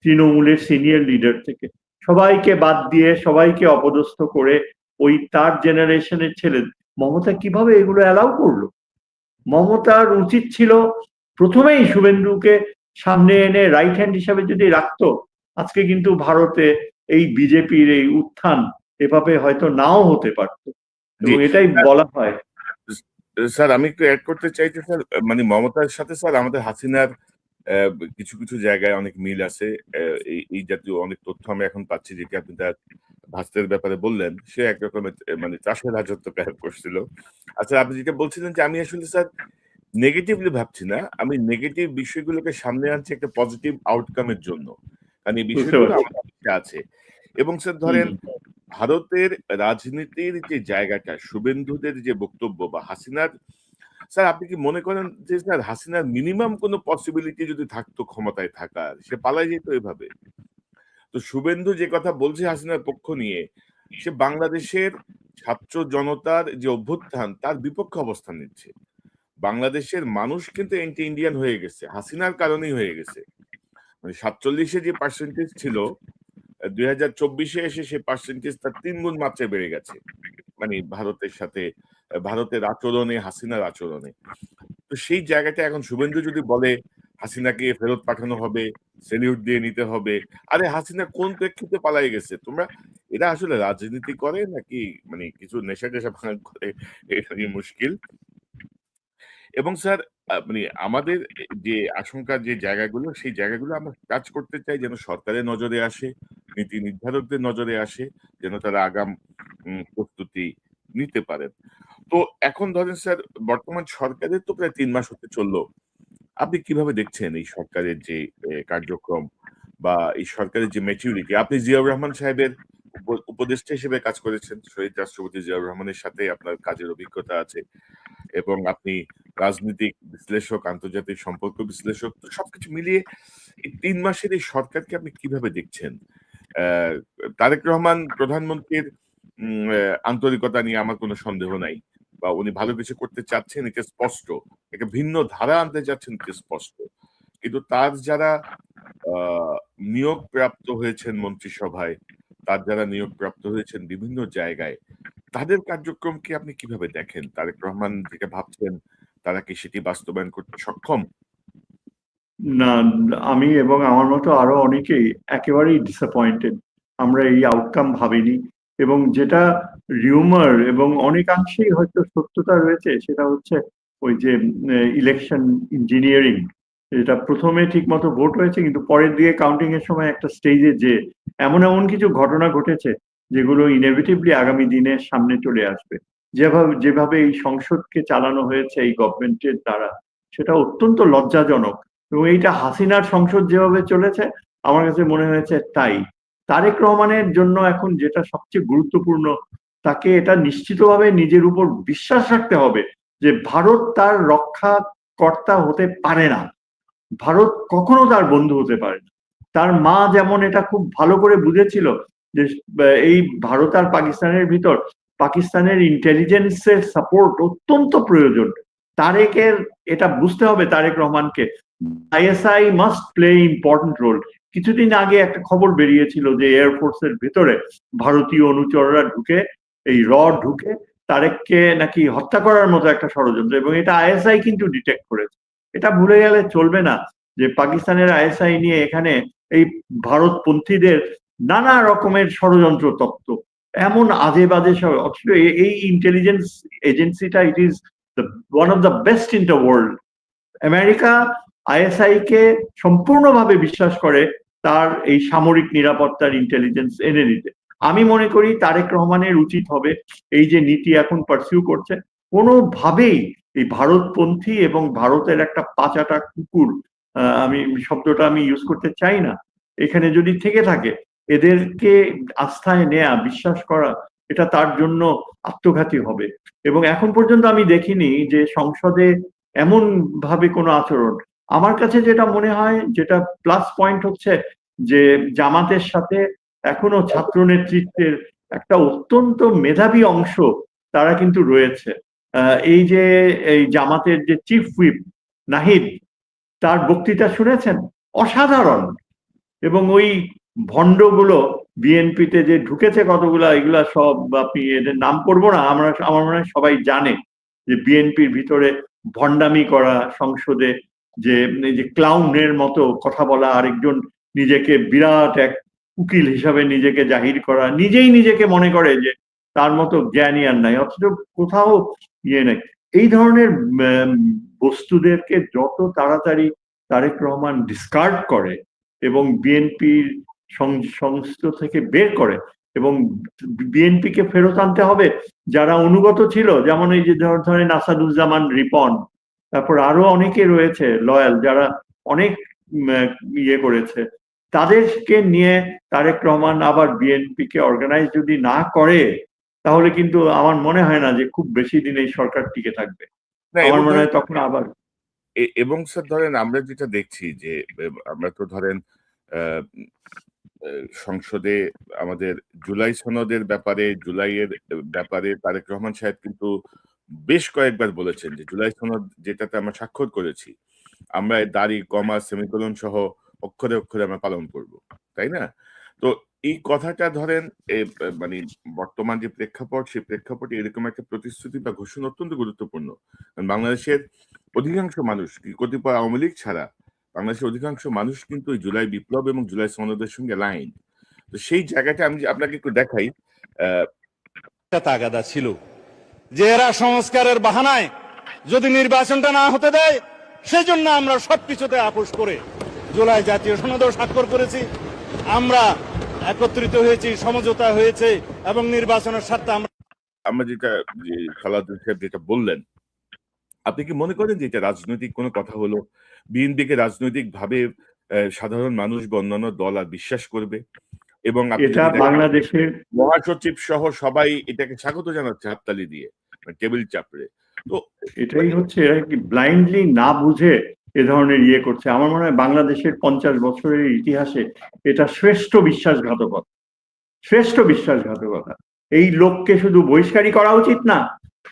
[SPEAKER 3] তৃণমূলের সিনিয়র লিডার থেকে, সবাইকে বাদ দিয়ে সবাইকে অপদস্থ করে ওই তার জেনারেশনের ছেলে। মমতা কিভাবে এগুলো অ্যালাউ করলো? মমতার উচিত ছিল প্রথমেই শুভেন্দুকে সামনে এনে রাইট হ্যান্ড হিসাবে যদি রাখতো, আজকে কিন্তু ভারতে এই বিজেপির এই উত্থান এভাবে হয়তো নাও হতে পারত।
[SPEAKER 1] জি
[SPEAKER 3] এবং এটাই বলা হয়।
[SPEAKER 1] স্যার, আমি একটু অ্যাড করতে চাইছি স্যার, মানে মমতার সাথে স্যার আমাদের হাসিনার কিছু কিছু জায়গায় অনেক মিল আছে। এই জাতীয় অনেক তথ্য আমরা এখন পাচ্ছি, যেটি আপনি তার ভাস্তের ব্যাপারে বললেন, সে এক রকমের মানে চাষের রাজত্ব কায়েম করছিল। আচ্ছা, আপনি যেটা বলছিলেন যে আমি আসলে স্যার নেগেটিভলি ভাবছি না, আমি নেগেটিভ বিষয়গুলোকে সামনে আনছি একটা পজিটিভ আউটকামের জন্য, কারণ এই
[SPEAKER 3] বুঝতে
[SPEAKER 1] বিষয়গুলো
[SPEAKER 3] পারছি।
[SPEAKER 1] আমাদের দেশে আছে। এবং স্যার
[SPEAKER 3] হুম,
[SPEAKER 1] ধরেন ভারতের রাজনীতির যে জায়গাটা, শুভেন্দুদের যে বক্তব্য বা হাসিনার, স্যার আপনি কি মনে করেন যে স্যার হাসিনার মিনিমাম কোনো পসিবিলিটি যদি থাকতো ক্ষমতায় থাকার, সে পালাই যেত এভাবে? তো শুভেন্দু যে কথা বলছে হাসিনার পক্ষ নিয়ে, সে বাংলাদেশের ছাত্র জনতার যে অভ্যুত্থান তার বিপক্ষে অবস্থান নিচ্ছে। বাংলাদেশের মানুষ কিন্তু এন্টি ইন্ডিয়ান হয়ে গেছে, হাসিনার কারণেই হয়ে গেছে। মানে 47-এ যে পার্সেন্টেজ ছিল, 2024-এ এসে সে পার্সেন্টেজ তার 3 গুণ মাত্রায় বেড়ে গেছে। মানে ভারতের সাথে ভারতের আচরণে, হাসিনার আচরণে। তো সেই জায়গাটা এখন শুভেন্দু যদি বলে হাসিনাকে ফেরত পাঠানো হবে, সেলিউট দিয়ে নিতে হবে, আরে হাসিনা কোন প্রেক্ষিতে পালাই গেছে? তোমরা, এরা আসলে রাজনীতি করে নাকি মানে কিছু নেশা টেশা ভাঙ করে, এটাই মুশকিল। এবং স্যার মানে আমাদের যে আশঙ্কার যে জায়গাগুলো, সেই জায়গাগুলো আমরা কাজ করতে চাই যেন সরকারের নজরে আসে, নীতি নির্ধারকদের নজরে আসে, যেন তারা আগাম প্রস্তুতি নিতে পারেন। তো এখন ধরেন স্যার, বর্তমান সরকারের তো প্রায় ৩ মাস হতে চললো। আপনি কিভাবে দেখছেন এই সরকারের যে কার্যক্রম বা এই সরকারের যে ম্যাচুরিটি? আপনি জিয়াউর রহমান সাহেবের উপদেষ্টা হিসেবে কাজ করেছেন। শহীদ রাষ্ট্রপতি জিয়াউর রহমানের সাথে আপনার কাজের অভিজ্ঞতা আছে এবং আপনি রাজনৈতিক বিশ্লেষক, আন্তর্জাতিক সম্পর্ক বিশ্লেষক। তো সবকিছু মিলিয়ে এই ৩ মাসের এই সরকারকে আপনি কিভাবে দেখছেন? অ্যা তারেক রহমান প্রধানমন্ত্রীর আন্তরিকতা নিয়ে আমার কোনো সন্দেহ নাই। বা উনি ভালো কিছু করতে চাচ্ছেন, এটা স্পষ্ট। একটা ভিন্ন ধারা আনতে চাচ্ছেন, এটা স্পষ্ট। কিন্তু তার যারা আ নিয়োগপ্রাপ্ত হয়েছেন মন্ত্রিসভায়, তার যারা নিয়োগপ্রাপ্ত হয়েছেন বিভিন্ন জায়গায়, তাদের কার্যক্রমকে আপনি কিভাবে দেখেন? তারেক রহমান যেটা ভাবছেন, তারা কি সেটি বাস্তবায়ন করতে সক্ষম?
[SPEAKER 3] না, আমি এবং আমার মতো আরো অনেকেই একেবারেই ডিসঅ্যাপয়েন্টেড। আমরা এই আউটকাম ভাবিনি, এবং যেটা রিউমার এবং অনেকাংশেই হয়তো সত্যতা রয়েছে, সেটা হচ্ছে ওই যে ইলেকশন ইঞ্জিনিয়ারিং, যেটা প্রথমে ঠিক মতো ভোট হয়েছে কিন্তু পরের দিকে কাউন্টিং এর সময় একটা স্টেজে যে এমন এমন কিছু ঘটনা ঘটেছে যেগুলো ইনএভিটেবলি আগামী দিনে সামনে চলে আসবে। যেভাবে যেভাবে এই সংসদকে চালানো হয়েছে এই গভর্নমেন্টের দ্বারা, সেটা অত্যন্ত লজ্জাজনক। এবং এইটা হাসিনার সংসদ যেভাবে চলেছে, আমার কাছে মনে হয়েছে তাই। তারেক রহমানের জন্য এখন যেটা সবচেয়ে গুরুত্বপূর্ণ, তাকে এটা নিশ্চিতভাবে নিজের উপর বিশ্বাস রাখতে হবে যে ভারত তার রক্ষাকর্তা হতে পারে না, ভারত কখনো তার বন্ধু হতে পারে না। তার মা যেমন এটা খুব ভালো করে বুঝেছিল যে এই ভারত আর পাকিস্তানের ভিতর পাকিস্তানের ইন্টেলিজেন্সের সাপোর্ট অত্যন্ত প্রয়োজন। তারেকের এটা বুঝতে হবে, তারেক রহমানকে ISI must play important role. কিছুদিন আগে একটা খবর বেরিয়েছিল যে এয়ারফোর্সের ভিতরে ভারতীয় অনুচররা ঢুকে, এই ঢুকে তারেককে নাকি হত্যা করার মতো একটা ষড়যন্ত্র, এবং এটা আইএসআই কিন্তু ডিটেক্ট করেছে। এটা ভুলে গেলে চলবে না যে পাকিস্তানের আইএসআই নিয়ে এখানে এই ভারতপন্থীদের নানা রকমের ষড়যন্ত্র তত্ত্ব, এমন আজে বাজে সব। অথচ এই ইন্টেলিজেন্স এজেন্সিটা it is one of the best in the world. America ISI কে সম্পূর্ণভাবে বিশ্বাস করে তার এই সামরিক নিরাপত্তার ইন্টেলিজেন্স এনে দিতে। আমি মনে করি তারেক রহমানের উচিত হবে এই যে নীতি এখন পারসিউ করছে, কোনোভাবেই এই ভারতপন্থী এবং ভারতের একটা পাচাটা কুকুর, আমি শব্দটা আমি ইউজ করতে চাই না, এখানে যদি থেকে থাকে, এদেরকে আস্থায় নেয়া, বিশ্বাস করা, এটা তার জন্য আত্মঘাতী হবে। এবং এখন পর্যন্ত আমি দেখিনি যে সংসদে এমন ভাবে কোনো আচরণ। আমার কাছে যেটা মনে হয়, যেটা প্লাস পয়েন্ট হচ্ছে যে জামাতের সাথে এখনো ছাত্র নেতৃত্বের একটা অত্যন্ত মেধাবী অংশ তারা কিন্তু রয়েছে। এই যে এই জামাতের যে চিফ হুইপ নাহিদ, তার বক্তৃতা শুনেছেন, অসাধারণ। এবং ওই ভণ্ডগুলো বিএনপিতে যে ঢুকেছে কতগুলা, এগুলা সব আপনি এদের নাম করবো না, আমার মনে হয় সবাই জানে যে বিএনপির ভিতরে ভণ্ডামি করা, সংসদে যে এই যে ক্লাউনের মতো কথা বলা, আরেকজন নিজেকে বিরাট এক উকিল হিসাবে নিজেকে জাহির করা, নিজেই নিজেকে মনে করে যে তার মতো জ্ঞানী আর নাই, অথচ কোথাও ইয়ে নাই। এই ধরনের বস্তুদেরকে যত তাড়াতাড়ি তারেক রহমান ডিসকার্ড করে এবং বিএনপির সংস্থ থেকে বের করে, এবং বিএনপিকে ফেরত আনতে হবে যারা অনুগত ছিল, যেমন এই যে ধরেন আসাদুজ্জামান রিপন, তারপর আরো অনেকে রয়েছে লয়াল যারা অনেক ইয়ে করেছে, তাদেরকে নিয়ে তারেক রহমান আবার বিএনপিকে অর্গানাইজ যদি না করে, তাহলে কিন্তু আমার মনে হয় না যে খুব বেশি দিন এই সরকার টিকে থাকবে। আমার মনে হয় তখন আবার
[SPEAKER 1] এবং স্যার ধরেন আমরা যেটা দেখছি যে আমরা তো ধরেন সংসদে আমাদের জুলাই সনদের ব্যাপারে, জুলাইয়ের ব্যাপারে তারেক রহমান সাহেব কিন্তু বেশ কয়েকবার বলেছেন যে জুলাই সনদ যেটাতে আমরা স্বাক্ষর করেছি, আমরা দাড়ি, কমা, সেমিকোলন সহ অক্ষরে অক্ষরে আমরা পালন করব, তাই না? তো এই কথাটা ধরেন মানে বর্তমান যে প্রেক্ষাপট, সেই প্রেক্ষাপটে এরকম একটা প্রতিশ্রুতি বা ঘোষণা অত্যন্ত গুরুত্বপূর্ণ। বাংলাদেশের অধিকাংশ মানুষ, কতিপয় আওয়ামী লীগ ছাড়া বাংলাদেশের অধিকাংশ মানুষ কিন্তু জুলাই বিপ্লব এবং জুলাই সনদের সঙ্গে লাইন। তো সেই জায়গাটা আমি আপনাকে একটু দেখাই।
[SPEAKER 4] তাগাদা ছিল যে এরা সংস্কারের বাহানায় যদি নির্বাচনটা না হতে দেয়, সেজন্য আমরা সবকিছুতে আপোষ করে জুলাই জাতীয় সনদেও স্বাক্ষর করেছি। আমরা একত্রিত হয়েছি, সমঝোতা হয়েছে এবং নির্বাচনের স্বার্থে
[SPEAKER 1] আমরা যেটা যে সালাউদ্দিন সাহেব যেটা বললেন, আপনি কি মনে করেন যে এটা রাজনৈতিক কোনো কথা হলো? বিএনপিকে রাজনৈতিক ভাবে সাধারণ মানুষ বা অন্যান্য দল আর বিশ্বাস করবে? এবং
[SPEAKER 3] এটা বাংলাদেশের
[SPEAKER 1] মহাসচিব সহ সবাই এটাকে স্বাগত জানাচ্ছে হাততালি দিয়ে, টেবিল চাপড়ে। তো
[SPEAKER 3] এটাই হচ্ছে, এরা কি ব্লাইন্ডলি না বুঝে এ ধরনের ইয়ে করছে? আমার মনে হয় বাংলাদেশের 50 বছরের ইতিহাসে এটা শ্রেষ্ঠ বিশ্বাসঘাতকতা, শ্রেষ্ঠ বিশ্বাসঘাতকতা। এই লোককে শুধু বহিষ্কারই করা উচিত না,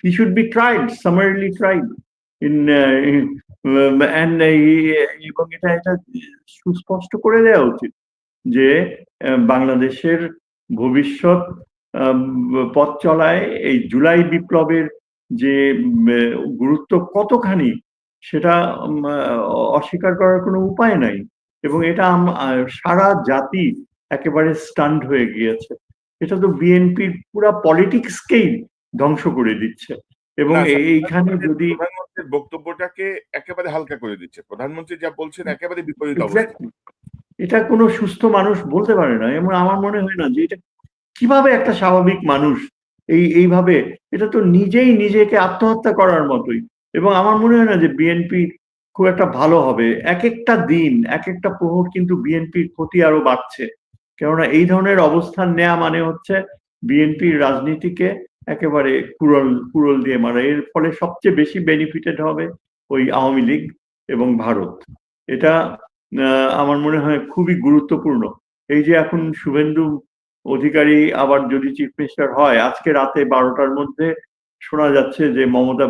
[SPEAKER 3] he should be tried, summarily tried in এবং এটা সুস্পষ্ট করে দেওয়া উচিত যে বাংলাদেশের ভবিষ্যৎ পথ চলায় এই জুলাই বিপ্লবের যে গুরুত্ব কতখানি, সেটা অস্বীকার করার কোনো উপায় নাই। এবং এটা সারা জাতি একেবারে স্টান্ড হয়ে গিয়েছে। এটা তো বিএনপির পুরা পলিটিক্সকেই ধ্বংস করে দিচ্ছে। এবং এইখানে যদি
[SPEAKER 1] প্রধানমন্ত্রীর বক্তব্যটাকে একেবারে হালকা করে দিচ্ছে, প্রধানমন্ত্রী যা বলছেন একেবারে বিপরীত অবস্থা।
[SPEAKER 3] এটা কোনো সুস্থ মানুষ বলতে পারে না। এবং আমার মনে হয় না যে এটা কিভাবে একটা স্বাভাবিক মানুষ এইভাবে, এটা তো নিজেই নিজেকে আত্মহত্যা করার মতোই। এবং আমার মনে হয় না যে বিএনপি খুব একটা ভালো হবে। এক একটা দিন, এক একটা প্রহর কিন্তু বিএনপির ক্ষতি আরো বাড়ছে। কেননা এই ধরনের অবস্থান নেওয়া মানে হচ্ছে বিএনপির রাজনীতিকে একেবারে কুড়ল দিয়ে মারা। এর ফলে সবচেয়ে বেশি বেনিফিটেড হবে ওই আওয়ামী লীগ এবং ভারত। এটা আমার মনে হয় খুবই গুরুত্বপূর্ণ। এই যে এখন শুভেন্দু অধিকারী আবার যদি চিফ মিনিস্টার হয়, আজকে রাতে 12টার মধ্যে শোনা যাচ্ছে যে মমতা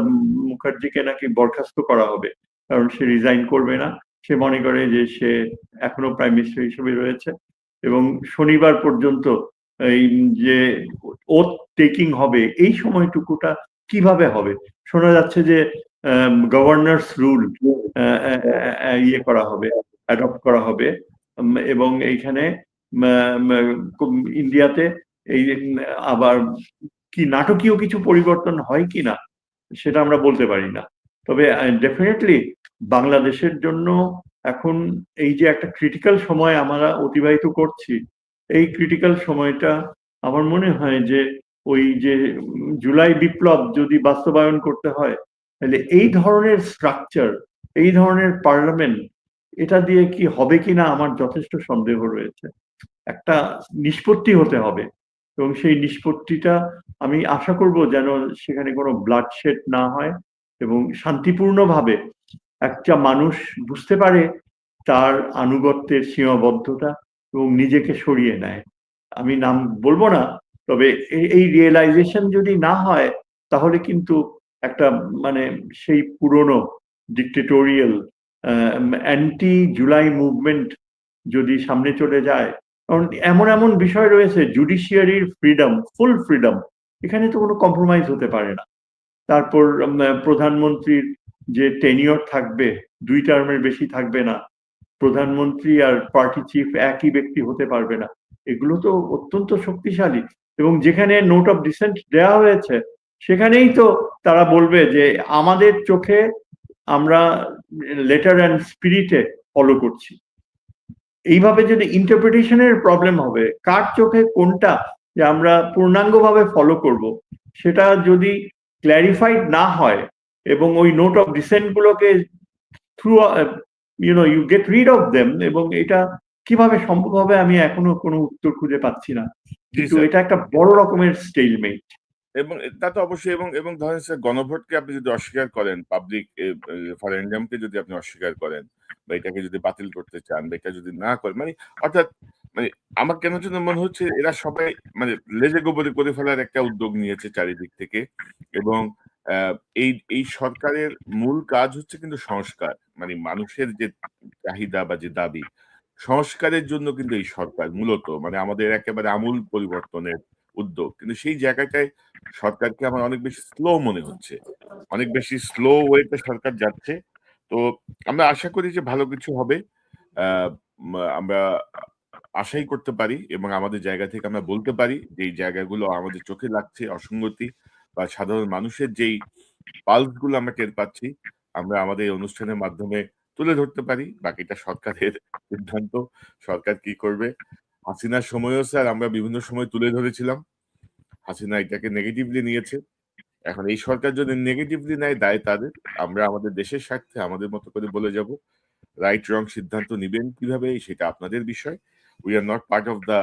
[SPEAKER 3] মুখার্জিকে নাকি বরখাস্ত করা হবে, কারণ সে রিজাইন করবে না। সে মনে করে যে সে এখনো প্রাইম মিনিস্টার হিসেবে রয়েছে এবং শনিবার পর্যন্ত এই যে ওথ টেকিং হবে, এই সময়টুকুটা কিভাবে হবে? শোনা যাচ্ছে যে গভর্নর্স রুল ইয়ে করা হবে, অ্যাডপ্ট করা হবে। এবং এইখানে ইন্ডিয়াতে এই আবার কি নাটকীয় কিছু পরিবর্তন হয় কি না সেটা আমরা বলতে পারি না। তবে ডেফিনেটলি বাংলাদেশের জন্য এখন এই যে একটা ক্রিটিক্যাল সময় আমরা অতিবাহিত করছি, এই ক্রিটিক্যাল সময়টা আমার মনে হয় যে ওই যে জুলাই বিপ্লব যদি বাস্তবায়ন করতে হয়, তাহলে এই ধরনের স্ট্রাকচার, এই ধরনের পার্লামেন্ট, এটা দিয়ে কি হবে কিনা আমার যথেষ্ট সন্দেহ রয়েছে। একটা নিষ্পত্তি হতে হবে এবং সেই নিষ্পত্তিটা আমি আশা করব যেন সেখানে কোনো ব্লাডশেড না হয় এবং শান্তিপূর্ণভাবে একটা মানুষ বুঝতে পারে তার আনুগত্যের সীমাবদ্ধতা এবং নিজেকে সরিয়ে নেয়। আমি নাম বলবো না, তবে এই রিয়েলাইজেশন যদি না হয়, তাহলে কিন্তু একটা মানে সেই পুরনো ডিক্টেটোরিয়াল অ্যান্টি জুলাই মুভমেন্ট যদি সামনে চলে যায়। কারণ এমন এমন বিষয় রয়েছে, জুডিশিয়ারির ফ্রিডম, ফুল ফ্রিডম, এখানে তো কোনো কম্প্রোমাইজ হতে পারে না। তারপর প্রধানমন্ত্রীর যে টেনিয়র থাকবে, 2 টার্মের বেশি থাকবে না। প্রধানমন্ত্রী আর পার্টি চিফ একই ব্যক্তি হতে পারবে না। এগুলো তো অত্যন্ত শক্তিশালী। এবং যেখানে নোট অফ ডিসেন্ট দেওয়া হয়েছে সেখানেই তো তারা বলবে যে আমাদের চোখে আমরা লেটার অ্যান্ড স্পিরিটে ফলো করছি। এইভাবে যদি ইন্টারপ্রিটেশনের প্রবলেম হবে, কার চোখে কোনটা যে আমরা পূর্ণাঙ্গভাবে ফলো করব, সেটা যদি ক্ল্যারিফাইড না হয় এবং ওই নোট অফ ডিসেন্ট গুলোকে through you get rid of them, এবং এটা কিভাবে সম্ভব হবে আমি এখনো কোনো উত্তর খুঁজে পাচ্ছি না,
[SPEAKER 1] জি
[SPEAKER 3] কিন্তু
[SPEAKER 1] স্যার।
[SPEAKER 3] এটা একটা বড় রকমের স্টেলমেট।
[SPEAKER 1] এবং তা তো অবশ্যই, এবং ধরেন স্যার, গণভোটকে আপনি যদি অস্বীকার করেন, পাবলিক রেফারেন্ডামকে যদি আপনি অস্বীকার করেন, বা এটাকে যদি বাতিল করতে চান, বা এটা যদি না করেন, মানে অর্থাৎ মানে আমার কেন যেন মনে হচ্ছে এরা সবাই মানে লেজে গোবরে করে ফেলার একটা উদ্যোগ নিয়েছে চারিদিক থেকে। এবং আহ, এই সরকারের মূল কাজ হচ্ছে কিন্তু সংস্কার, মানে মানুষের যে চাহিদা বা যে দাবি, সংস্কারের জন্য কিন্তু এই সরকার মূলত, মানে আমাদের একেবারে আমূল পরিবর্তনের উদ্যোগ, কিন্তু সেই জায়গাটায় সরকারকে আমার অনেক বেশি স্লো মনে হচ্ছে, অনেক বেশি স্লো ওয়েতে সরকার যাচ্ছে। তো আমরা আশা করি যে ভালো কিছু হবে। আমরা আশাই করতে পারি এবং আমাদের জায়গা থেকে আমরা বলতে পারি যে এই জায়গাগুলো আমাদের চোখে লাগছে অসঙ্গতি, বা সাধারণ মানুষের যেই পালস গুলো আমরা টের পাচ্ছি, আমরা আমাদের এই অনুষ্ঠানের মাধ্যমে তুলে ধরতে পারি। বাকিটা সরকারের সিদ্ধান্ত, সরকার কি করবে। হাসিনার সময়ও স্যার আমরা বিভিন্ন সময় তুলে ধরেছিলাম, হাসিনা এটাকে নেগেটিভলি নিয়েছে। এখন এই সরকার যদি নেগেটিভলি নেয়, দায় তাদের। আমরা আমাদের দেশের স্বার্থে আমাদের মতো করে বলে যাব। রাইট রং সিদ্ধান্ত নিবেন কিভাবে সেটা আপনাদের বিষয়। We are not part of the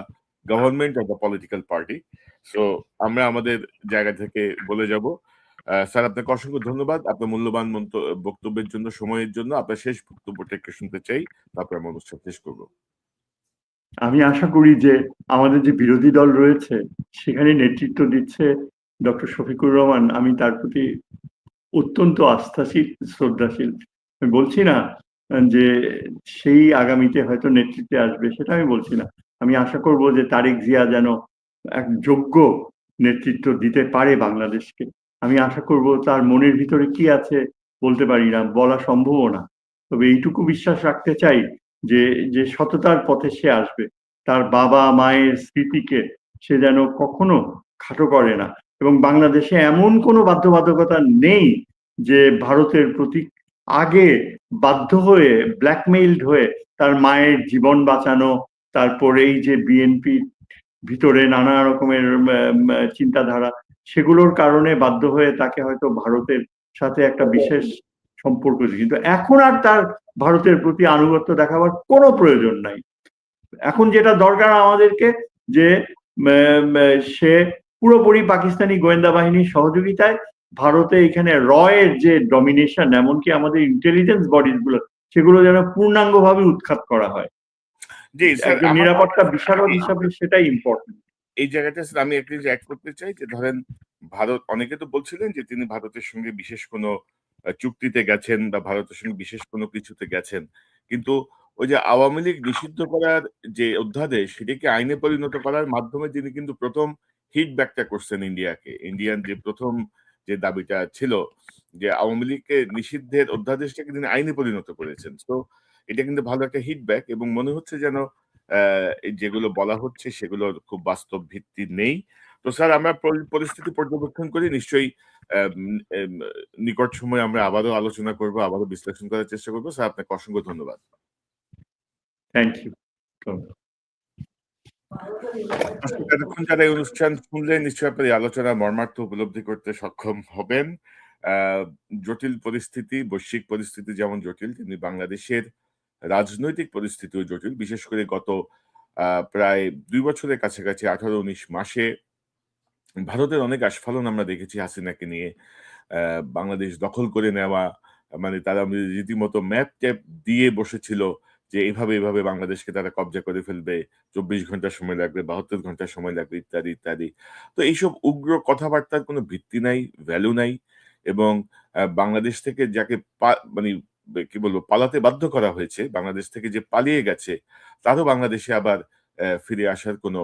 [SPEAKER 1] government of the political party. So আমরা আমাদের জায়গা থেকে বলে যাব। স্যার, আপনাকে অসংখ্য ধন্যবাদ আপনার মূল্যবান বক্তব্যের জন্য, সময়ের জন্য। আপনার শেষ বক্তব্যটা একটু শুনতে চাই, তারপরে আমরা অনুষ্ঠান শেষ করবো।
[SPEAKER 3] আমি আশা করি যে আমাদের যে বিরোধী দল রয়েছে সেখানে নেতৃত্ব দিচ্ছে ডক্টর শফিকুর রহমান, আমি তার প্রতি অত্যন্ত আস্থাশীল, শ্রদ্ধাশীল। আমি বলছি না যে সেই আগামীতে হয়তো নেতৃত্বে আসবে, সেটা আমি বলছি না। আমি আশা করব যে তারেক জিয়া যেন এক যোগ্য নেতৃত্ব দিতে পারে বাংলাদেশকে। আমি আশা করব, তার মনের ভিতরে কি আছে বলতে পারি না, বলা সম্ভবও না, তবে এইটুকু বিশ্বাস রাখতে চাই যে যে সততার পথে সে আসবে। তার বাবা মায়ের স্মৃতিকে সে যেন কখনো খাটো করে না, এবং বাংলাদেশে এমন কোনো বাধ্যবাধকতা নেই যে ভারতের প্রতি আগে বাধ্য হয়ে ব্ল্যাকমেইলড হয়ে তার মায়ের জীবন বাঁচানো, তারপর এই যে বিএনপি ভিতরে নানা রকমের চিন্তাধারা, সেগুলোর কারণে বাধ্য হয়ে তাকে হয়তো ভারতের সাথে একটা বিশেষ সম্পর্ক, কিন্তু এখন আর তার ভারতের প্রতি আনুগত্য দেখাবার কোনো প্রয়োজন নাই। এখন যেটা দরকার আমাদেরকে, যে সে পুরোপুরি পাকিস্তানি গোয়েন্দা বাহিনীর সহযোগিতায় ভারতে এখানে রয়ের যে ডমিনেশন, এমনকি আমাদের ইন্টেলিজেন্স বডিজ গুলো, সেগুলো যেন পূর্ণাঙ্গভাবে উৎখাত করা হয়।
[SPEAKER 1] জি স্যার,
[SPEAKER 3] একজন নিরাপত্তা বিশারদ হিসাবে সেটাই ইম্পর্টেন্ট।
[SPEAKER 1] এই জায়গাটা স্যার আমি একটা জিনিস অ্যাড করতে চাই, যে ধরেন ভারত, অনেকে তো বলছিলেন যে তিনি ভারতের সঙ্গে বিশেষ কোনো চুক্তিতে গেছেন বা ভারতের সঙ্গে বিশেষ কোনো কিছুতে গেছেন, কিন্তু ওই যে আওয়ামী লীগ নিষিদ্ধ করার যে অধ্যাদেশ, সেটাকে আইনে পরিণত করার মাধ্যমে তিনি কিন্তু প্রথম হিট ব্যাকটা করছেন ইন্ডিয়াকে। ইন্ডিয়ান যে প্রথম যে দাবিটা ছিল যে আওয়ামী লীগকে নিষিদ্ধের অধ্যাদেশটাকে তিনি আইনে পরিণত করেছেন। তো এটা কিন্তু ভালো একটা হিট ব্যাক, এবং মনে হচ্ছে যেন এই যেগুলো বলা হচ্ছে সেগুলোর খুব বাস্তব ভিত্তি নেই। তো স্যার, আমরা পরিস্থিতি পর্যবেক্ষণ করি, নিশ্চয়ই নিকট সময়ে আমরা আবারও আলোচনা করব, আবারও বিশ্লেষণ করার চেষ্টা করবো। স্যার, আপনাকে অসংখ্য ধন্যবাদ।
[SPEAKER 3] Thank you.
[SPEAKER 1] এতক্ষণ যারা এই অনুষ্ঠান শুনলেন, নিশ্চয়ই আপনার এই আলোচনার মর্মার্থ উপলব্ধি করতে সক্ষম হবেন। জটিল পরিস্থিতি, বৈশ্বিক পরিস্থিতি যেমন জটিল, তেমনি বাংলাদেশের রাজনৈতিক পরিস্থিতিও জটিল। বিশেষ করে গত প্রায় 2 বছরের কাছাকাছি 18-19 মাসে ভারতের অনেক আস্ফালন আমরা দেখেছি হাসিনাকে নিয়ে। বাংলাদেশ দখল করে নেওয়া, মানে তারা রীতিমতো ম্যাপ ট্যাপ দিয়ে বসেছিল যে এভাবে বাংলাদেশকে তারা কব্জা করে ফেলবে, 24 ঘন্টা সময় লাগবে, 72 ঘন্টা সময় লাগবে, ইত্যাদি ইত্যাদি। তো এইসব উগ্র কথাবার্তার কোনো ভিত্তি নাই, ভ্যালু নাই। এবং বাংলাদেশ থেকে যাকে মানে কি বলবো, পালাতে বাধ্য করা হয়েছে, বাংলাদেশ থেকে যে পালিয়ে গেছে, তারও বাংলাদেশে আবার ফিরে আসার কোনো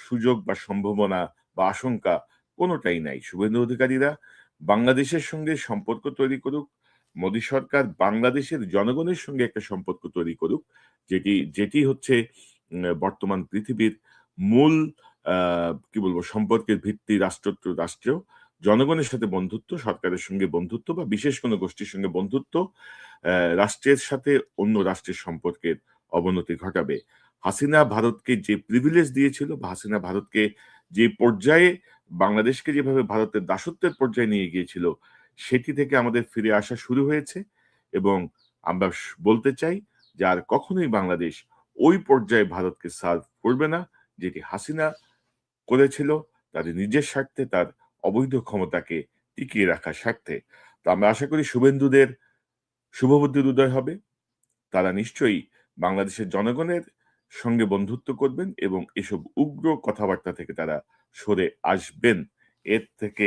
[SPEAKER 1] সুযোগ বা সম্ভাবনা বা আশঙ্কা কোনোটাই নাই। শুভেন্দু অধিকারীরা বাংলাদেশের সঙ্গে সম্পর্ক তৈরি করুক, মোদী সরকার বাংলাদেশের জনগণের সঙ্গে একটা সম্পর্ক তৈরি করুক, যেটি হচ্ছে বর্তমান পৃথিবীর মূল কি বলবো সম্পর্কের ভিত্তি রাষ্ট্র টু রাষ্ট্র, জনগণের সাথে বন্ধুত্ব, সরকারের সঙ্গে বন্ধুত্ব বা বিশেষ কোনো গোষ্ঠীর সঙ্গে বন্ধুত্ব রাষ্ট্রের সাথে অন্য রাষ্ট্রের সম্পর্কের অবনতি ঘটাবে। হাসিনা ভারতকে যে প্রিভিলেজ দিয়েছিল বা হাসিনা ভারতকে যে পর্যায়ে বাংলাদেশকে যেভাবে ভারতের দাসত্বের পর্যায়ে নিয়ে গিয়েছিল সেটি থেকে আমাদের ফিরে আসা শুরু হয়েছে এবং আমরা বলতে চাই যে আর কখনোই বাংলাদেশ ওই পর্যায়ে ভারতকে সার্ভ করবে না যেটি হাসিনা করেছিল তার নিজের স্বার্থে, তার অবৈধ ক্ষমতাকে টিকিয়ে রাখার স্বার্থে। তো আমরা আশা করি শুভেন্দুদের শুভবুদ্ধির উদয় হবে, তারা নিশ্চয়ই বাংলাদেশের জনগণের সঙ্গে বন্ধুত্ব করবেন এবং এসব উগ্র কথাবার্তা থেকে তারা সরে আসবেন। এর থেকে